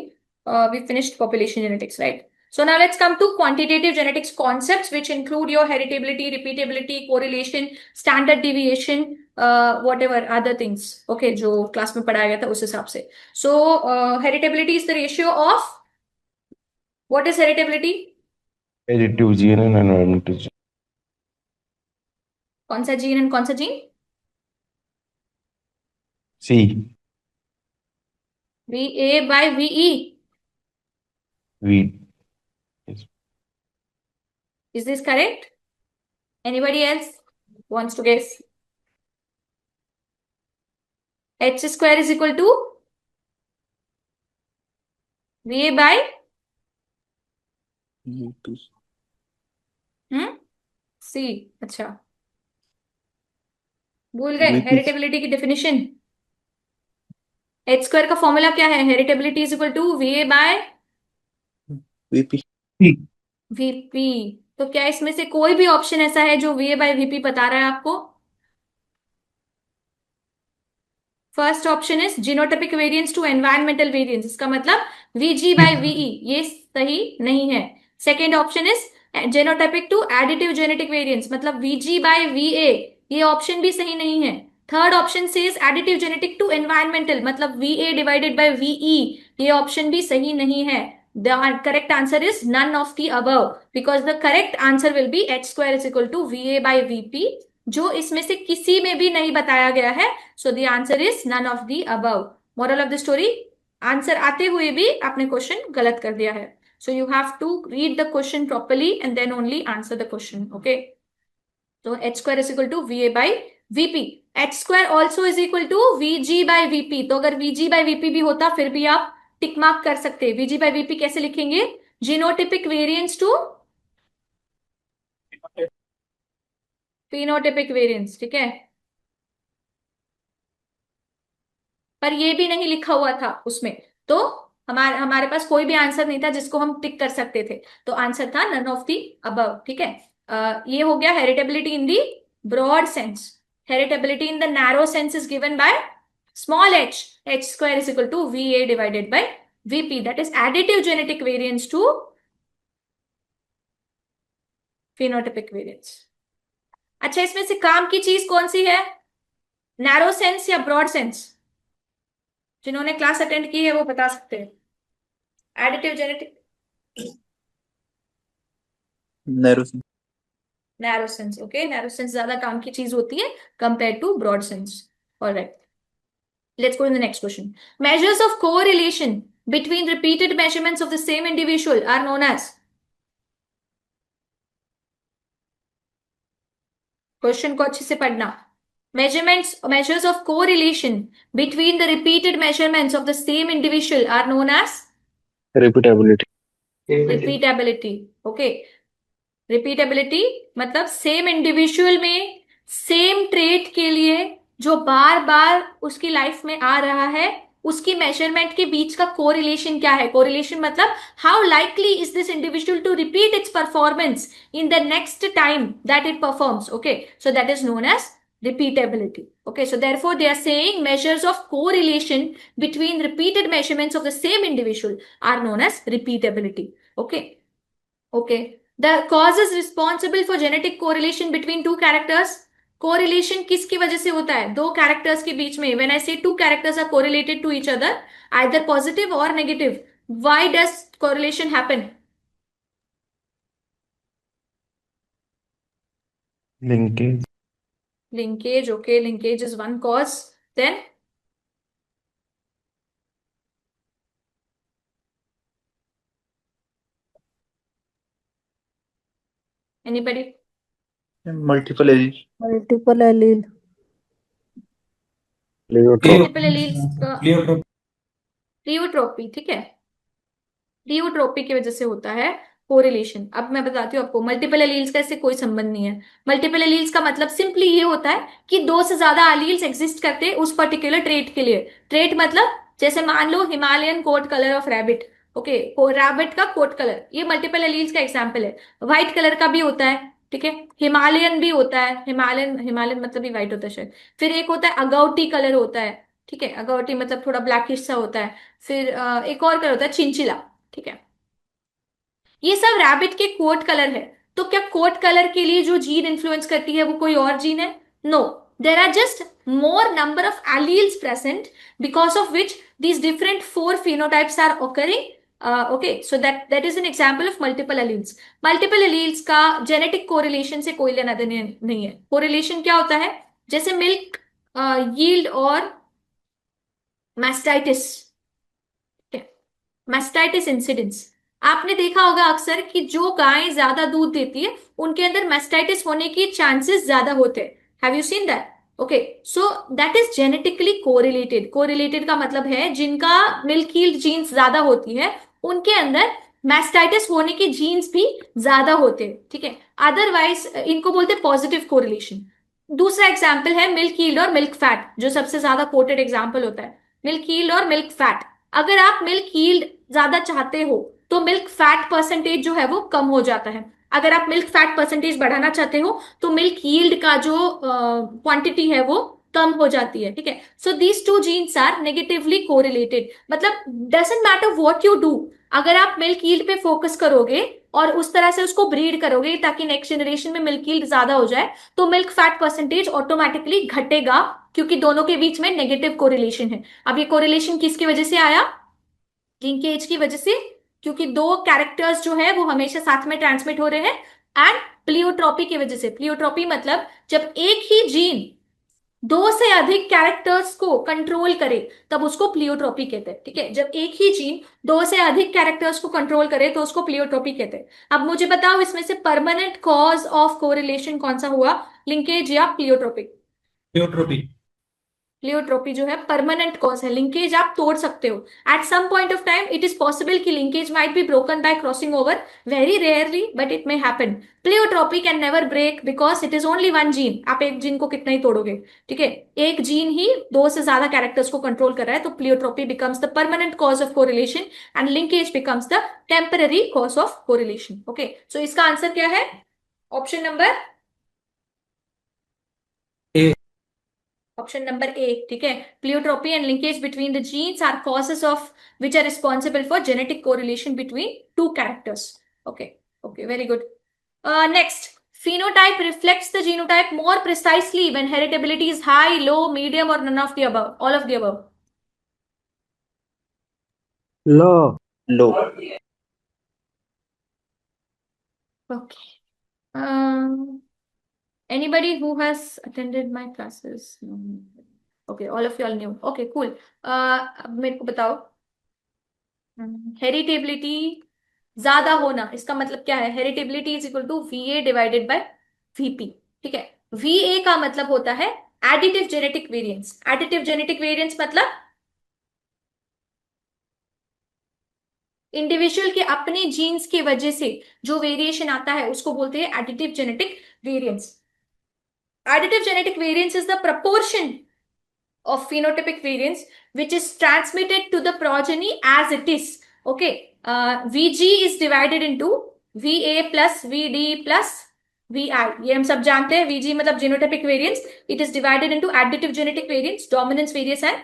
We finished population genetics, right? So now let's come to quantitative genetics concepts, which include your heritability, repeatability, correlation, standard deviation, whatever other things. Okay, जो क्लास में पढ़ाया गया था उस हिसाब से. So heritability is the ratio of, what is heritability? Additive gene and environmental gene. कौन सा जीन एंड कौन सा gene? C. VA by VE. V. Is this correct? Anybody else wants to guess? H square is equal to VA by C. अच्छा, भूल गए VP. Heritability की definition? H square का formula क्या है? Heritability is equal to VA by VP. VP। तो क्या इसमें से कोई भी ऑप्शन ऐसा है जो VA बाय VP बता रहा है आपको? First option is genotypic variance to environmental variance, इसका मतलब VG बाय VE, ये सही नहीं है। Second option is genotypic to additive genetic variance, मतलब VG बाय VA, ये ऑप्शन भी सही नहीं है। Third option says additive genetic to environmental, मतलब VA डिवाइडेड बाय VE, ये ऑप्शन भी सही नहीं है। The correct answer is none of the above, because the correct answer will be H square is equal to VA by VP, जो इसमें से किसी में भी नहीं बताया गया है। So the answer is none of the above. Moral of the story, answer आते हुए भी आपने क्वेश्चन गलत कर दिया है। So you have to read the question properly and then only answer the question. Okay. So H square is equal to VA by VP. H square also is equal to VG by VP. तो अगर VG by VP भी होता फिर भी आप tick mark कर सकते हैं। VG by VP कैसे लिखेंगे? Genotypic variance to phenotypic variance, ठीक है। पर ये भी नहीं लिखा हुआ था उसमें, तो हमारे पास कोई भी आंसर नहीं था जिसको हम टिक कर सकते थे, तो आंसर था नन ऑफ दी अबव, ठीक है। ये हो गया heritability in the broad sense. Heritability in the narrow sense is given by small h, h square is equal to VA divided by VP, that is additive genetic variance to phenotypic variance। अच्छा, इसमें से काम की चीज कौन सी है? Narrow sense या ब्रॉड सेंस? जिन्होंने क्लास अटेंड की है वो बता सकते हैं। Additive genetic, Narrow sense. Narrow sense, okay, narrow sense ज्यादा काम की चीज होती है compare to broad sense. Alright, let's go in the next question. Measures of correlation between repeated measurements of the same individual are known as, question को अच्छे से पढ़ना। measures of correlation between the repeated measurements of the same individual are known as Repeatability. repeatability, okay। Repeatability मतलब same individual में same trait के लिए जो बार बार उसकी लाइफ में आ रहा है, उसकी मेजरमेंट के बीच का कोरिलेशन क्या है? कोरिलेशन मतलब how likely is this individual to repeat its performance in the next time that it performs, okay, so that is known as repeatability. Okay, so therefore they are saying measures of correlation between repeated measurements of the same individual are known as repeatability. Okay, okay. The causes responsible for genetic correlation between two characters. Correlation किसकी वजह से होता है? दो characters के बीच में। When I say two characters are correlated to each other, either positive or negative, why does correlation happen? Linkage. Linkage, okay, linkage is one cause. Then anybody? Multiple allele. multiple allele, multiple alleles pleiotropy, ठीक है, pleiotropy की वजह से होता है correlation. अब मैं बताती हूँ आपको, मल्टीपल एलील्स का इससे कोई संबंध नहीं है। मल्टीपल एलील्स का मतलब सिंपली ये होता है कि दो से ज्यादा एलील्स एग्जिस्ट करते हैं उस पर्टिकुलर ट्रेट के लिए। ट्रेट मतलब जैसे मान लो Himalayan coat colour of rabbit, okay, rabbit का कोट कलर, ये मल्टीपल एलील्स का एग्जाम्पल है। व्हाइट कलर का भी होता है, ठीक है, हिमालयन भी होता है, हिमालयन हिमालयन मतलब भी व्हाइट होता है शायद। फिर एक होता है अगाउटी कलर होता है, ठीक है, अगाउटी मतलब थोड़ा ब्लैकिश सा होता है। फिर एक और कलर होता है चिंचिला, ठीक है। ये सब रैबिट के कोट कलर है। तो क्या कोट कलर के लिए जो जीन इन्फ्लुएंस करती है वो कोई और जीन है? No, there are just more number of alleles present because of which these different four phenotypes are occurring. Okay, so that is an example of multiple alleles. Multiple alleles का genetic correlation से कोई लेना देना नहीं है। correlation क्या होता है? जैसे मिल्क yield और mastitis, mastitis इंसिडेंस। आपने देखा होगा अक्सर कि जो गायें ज्यादा दूध देती है उनके अंदर mastitis होने की चांसेस ज्यादा होते हैं। Have you seen that? Okay, so that is genetically correlated. Correlated का मतलब है जिनका मिल्क यील्ड जीन्स ज्यादा होती है उनके अंदर mastitis होने की जीन्स भी ज्यादा होते हैं, ठीक है। अदरवाइज इनको बोलते हैं पॉजिटिव कोरिलेशन। दूसरा एग्जाम्पल है मिल्क यील्ड और मिल्क फैट, जो सबसे ज्यादा कोटेड एग्जाम्पल होता है। मिल्क यील्ड और मिल्क फैट, अगर आप मिल्क यील्ड ज्यादा चाहते हो तो मिल्क फैट परसेंटेज जो है वो कम हो जाता है। अगर आप मिल्क फैट परसेंटेज बढ़ाना चाहते हो तो मिल्क यील्ड का जो क्वांटिटी है वो कम हो जाती है, ठीक है। So these two genes are negatively correlated. मतलब doesn't matter what you do, अगर आप मिल्क यील्ड पे फोकस करोगे और उस तरह से उसको ब्रीड करोगे ताकि नेक्स्ट जनरेशन में मिल्क यील्ड ज्यादा हो जाए, तो मिल्क फैट परसेंटेज ऑटोमेटिकली घटेगा, क्योंकि दोनों के बीच में नेगेटिव कोरिलेशन है। अब ये कोरिलेशन किसकी वजह से आया? लिंकेज की वजह से, क्योंकि दो कैरेक्टर्स जो है वो हमेशा साथ में ट्रांसमिट हो रहे हैं। एंड प्लियोट्रोपी की वजह से, प्लियोट्रोपी मतलब जब एक ही जीन दो से अधिक कैरेक्टर्स को कंट्रोल करे तब उसको प्लियोट्रोपी कहते हैं, ठीक है। जब एक ही जीन दो से अधिक कैरेक्टर्स को कंट्रोल करे तो उसको प्लियोट्रोपी कहते हैं। अब मुझे बताओ इसमें से परमानेंट कॉज ऑफ कोरिलेशन कौन सा हुआ, लिंकेज या प्लियोट्रोपी? प्लियोट्रोपी। प्लियोट्रोपी जो है परमानेंट कॉज है, लिंकेज आप तोड़ सकते हो। At some point of time it is possible कि linkage might be broken by crossing over, very rarely but it may happen. Pleiotropy can never break because it is only one gene. आप एक gene को कितना ही तोड़ोगे, ठीक है, एक gene ही दो से ज्यादा कैरेक्टर्स को कंट्रोल कर रहा है। तो pleiotropy becomes the permanent cause of correlation and linkage becomes the temporary cause of correlation. Okay, so इसका आंसर क्या है? Option number A. Option number A, ठीक है। Pleiotropy and linkage between the genes are causes of which are responsible for genetic correlation between two characters. Okay, okay, very good. Next, phenotype reflects the genotype more precisely when heritability is high, low, medium or none of the above, all of the above. Low. Low. Okay. Anybody who has attended my classes? No. Okay, all of you all knew. Okay, cool. अब मेरे को बताओ, heritability ज्यादा होना इसका मतलब क्या है? Heritability is equal to VA divided by VP, ठीक है। VA का मतलब होता है additive genetic variance. Additive genetic variance मतलब इंडिविजुअल के अपने जीन्स की वजह से जो वेरिएशन आता है उसको बोलते हैं additive genetic variance. Additive genetic variance is the proportion of phenotypic variance which is transmitted to the progeny as it is. Okay, VG is divided into VA plus VD plus VI. ये हम सब जानते हैं। VG मतलब genotypic variance. It is divided into additive genetic variance, dominance variance and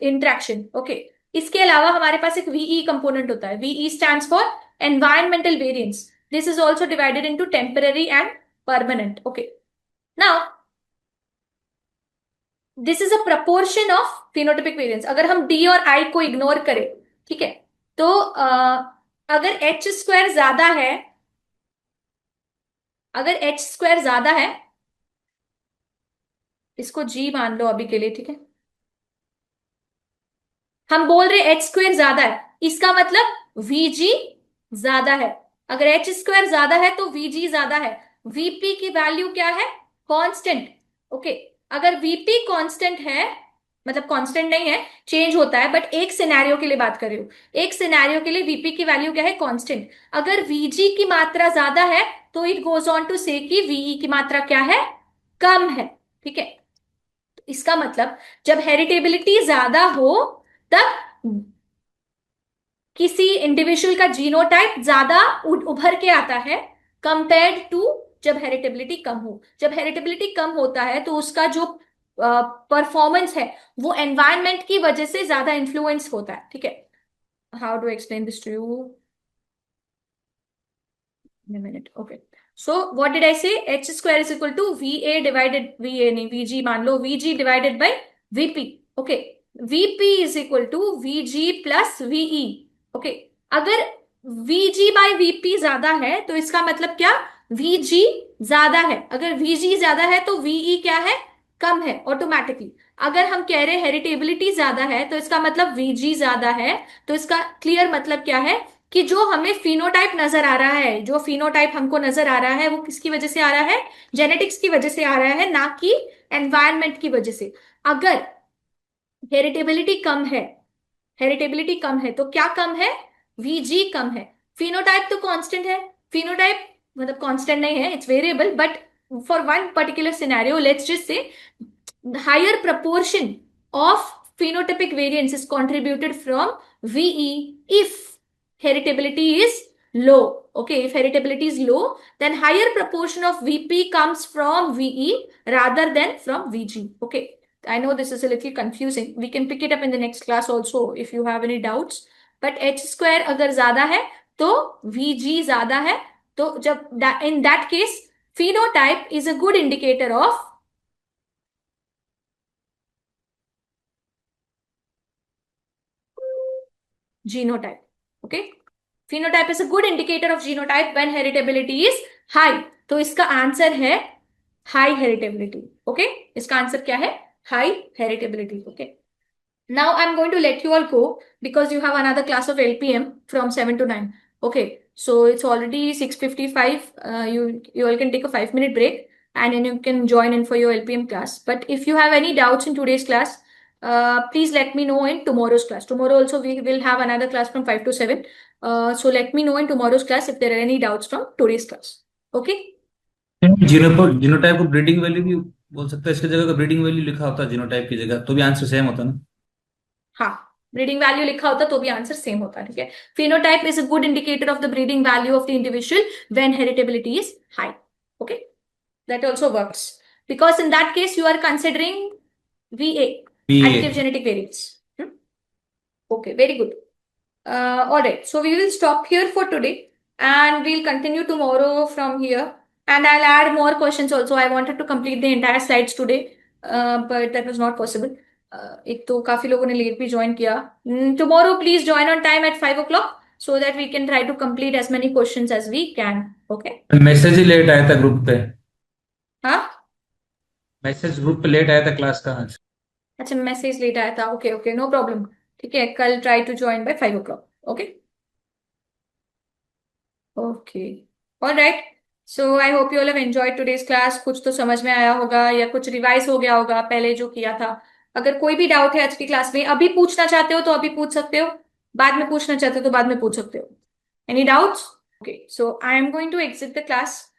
interaction. Okay. इसके अलावा हमारे पास एक VE component होता है। VE stands for environmental variance. This is also divided into temporary and permanent. Okay. Now, this is a proportion of phenotypic variance. अगर हम D और I को इग्नोर करें, ठीक है, तो अगर H स्क्वायर ज्यादा है, अगर H स्क्वायर ज्यादा है, इसको G मान लो अभी के लिए, ठीक है। हम बोल रहे H स्क्वायर ज्यादा है, इसका मतलब VG ज्यादा है। अगर H स्क्वायर ज्यादा है तो VG ज्यादा है। VP की वैल्यू क्या है? कांस्टेंट। ओके, अगर वीपी कांस्टेंट है, मतलब कांस्टेंट नहीं है, चेंज होता है, बट एक सिनेरियो के लिए बात कर रही हूँ, एक सिनेरियो के लिए वीपी की वैल्यू क्या है, कांस्टेंट। अगर वीजी की मात्रा ज्यादा है तो इट गोज ऑन टू से कि वीई की मात्रा क्या है, कम है। ठीक है, तो इसका मतलब जब हेरिटेबिलिटी ज्यादा हो तब किसी इंडिविजुअल का जीनोटाइप ज्यादा उभर के आता है कंपेयर्ड टू जब हेरिटेबिलिटी कम हो। जब हेरिटेबिलिटी कम होता है तो उसका जो परफॉर्मेंस है वो एनवायरनमेंट की वजह से ज्यादा इन्फ्लुएंस होता है। ठीक है, how do explain this to you, a minute, okay, so what did I say, h square is equal to va divided va नहीं vg मान लो, vg divided by vp, okay, vp is equal to vg plus ve, okay, अगर vg by vp ज्यादा है तो इसका मतलब क्या, vg ज्यादा है, अगर vg ज्यादा है तो ve क्या है, कम है ऑटोमेटिकली। अगर हम कह रहे हैं हेरिटेबिलिटी ज्यादा है तो इसका मतलब vg ज्यादा है, तो इसका क्लियर मतलब क्या है कि जो हमें फिनोटाइप नजर आ रहा है, जो फिनोटाइप हमको नजर आ रहा है वो किसकी वजह से आ रहा है, जेनेटिक्स की वजह से आ रहा है, ना कि एनवायरनमेंट की वजह से। अगर हेरिटेबिलिटी कम है, हेरिटेबिलिटी कम है तो क्या कम है, वीजी कम है। फिनोटाइप तो कांस्टेंट है, फिनोटाइप मतलब कांस्टेंट नहीं है, it's variable, but for one particular scenario let's just say higher proportion of phenotypic variance is contributed from VE if heritability is low. Okay, if heritability is low, then higher proportion of VP comes from VE rather than from VG. Okay, I know this is a little confusing. We can pick it up in the next class also if you have any doubts. But H square अगर ज्यादा है तो VG ज्यादा है, तो जब in that case phenotype is a good indicator of genotype. Okay, phenotype is a good indicator of genotype when heritability is high. तो इसका आंसर है हाई हेरिटेबिलिटी। ओके, इसका आंसर क्या है, high heritability. Okay, now I'm going to let you all go because you have another class of LPM from 7 to 9. Okay, so it's already 6:55. You all can take a 5-minute break and then you can join in for your LPM class. But if you have any doubts in today's class, please let me know in tomorrow's class. Tomorrow also we will have another class from 5 to 7. So let me know in tomorrow's class if there are any doubts from today's class. Okay? Genotype को breeding value भी बोल सकता है, इसकी जगह breeding value लिखा होता है जीनोटाइप की जगह तो भी आंसर सेम होता ना। हाँ, ब्रीडिंग वैल्यू लिखा होता तो भी आंसर सेम होता। ठीक है, phenotype is a good indicator of the breeding value of the individual when heritability is high. Okay, that also works because in that case you are considering VA, additive genetic variants. Okay, very good. All right, so we will stop here for today and we'll continue tomorrow from here, and I'll add more questions also. I wanted to complete the entire slides today, but that was not possible. एक तो काफी लोगों ने late भी join किया। Tomorrow please join on time at 5 o'clock so that we can try to complete as many questions as we can. Okay? Message ही late आया था ग्रुप पे। हाँ, मैसेज ग्रुप पे लेट आया था क्लास का आज। अच्छा, मैसेज लेट आया था। Okay okay, no problem. ठीक है, कल try to join by 5 o'clock. Okay okay, alright, so I hope you all have enjoyed today's class. कुछ तो समझ में आया होगा या कुछ रिवाइज हो गया होगा पहले जो किया था। अगर कोई भी डाउट है आज की क्लास में, अभी पूछना चाहते हो तो अभी पूछ सकते हो, बाद में पूछना चाहते हो तो बाद में पूछ सकते हो। Any doubts? Okay, so I am going to exit the class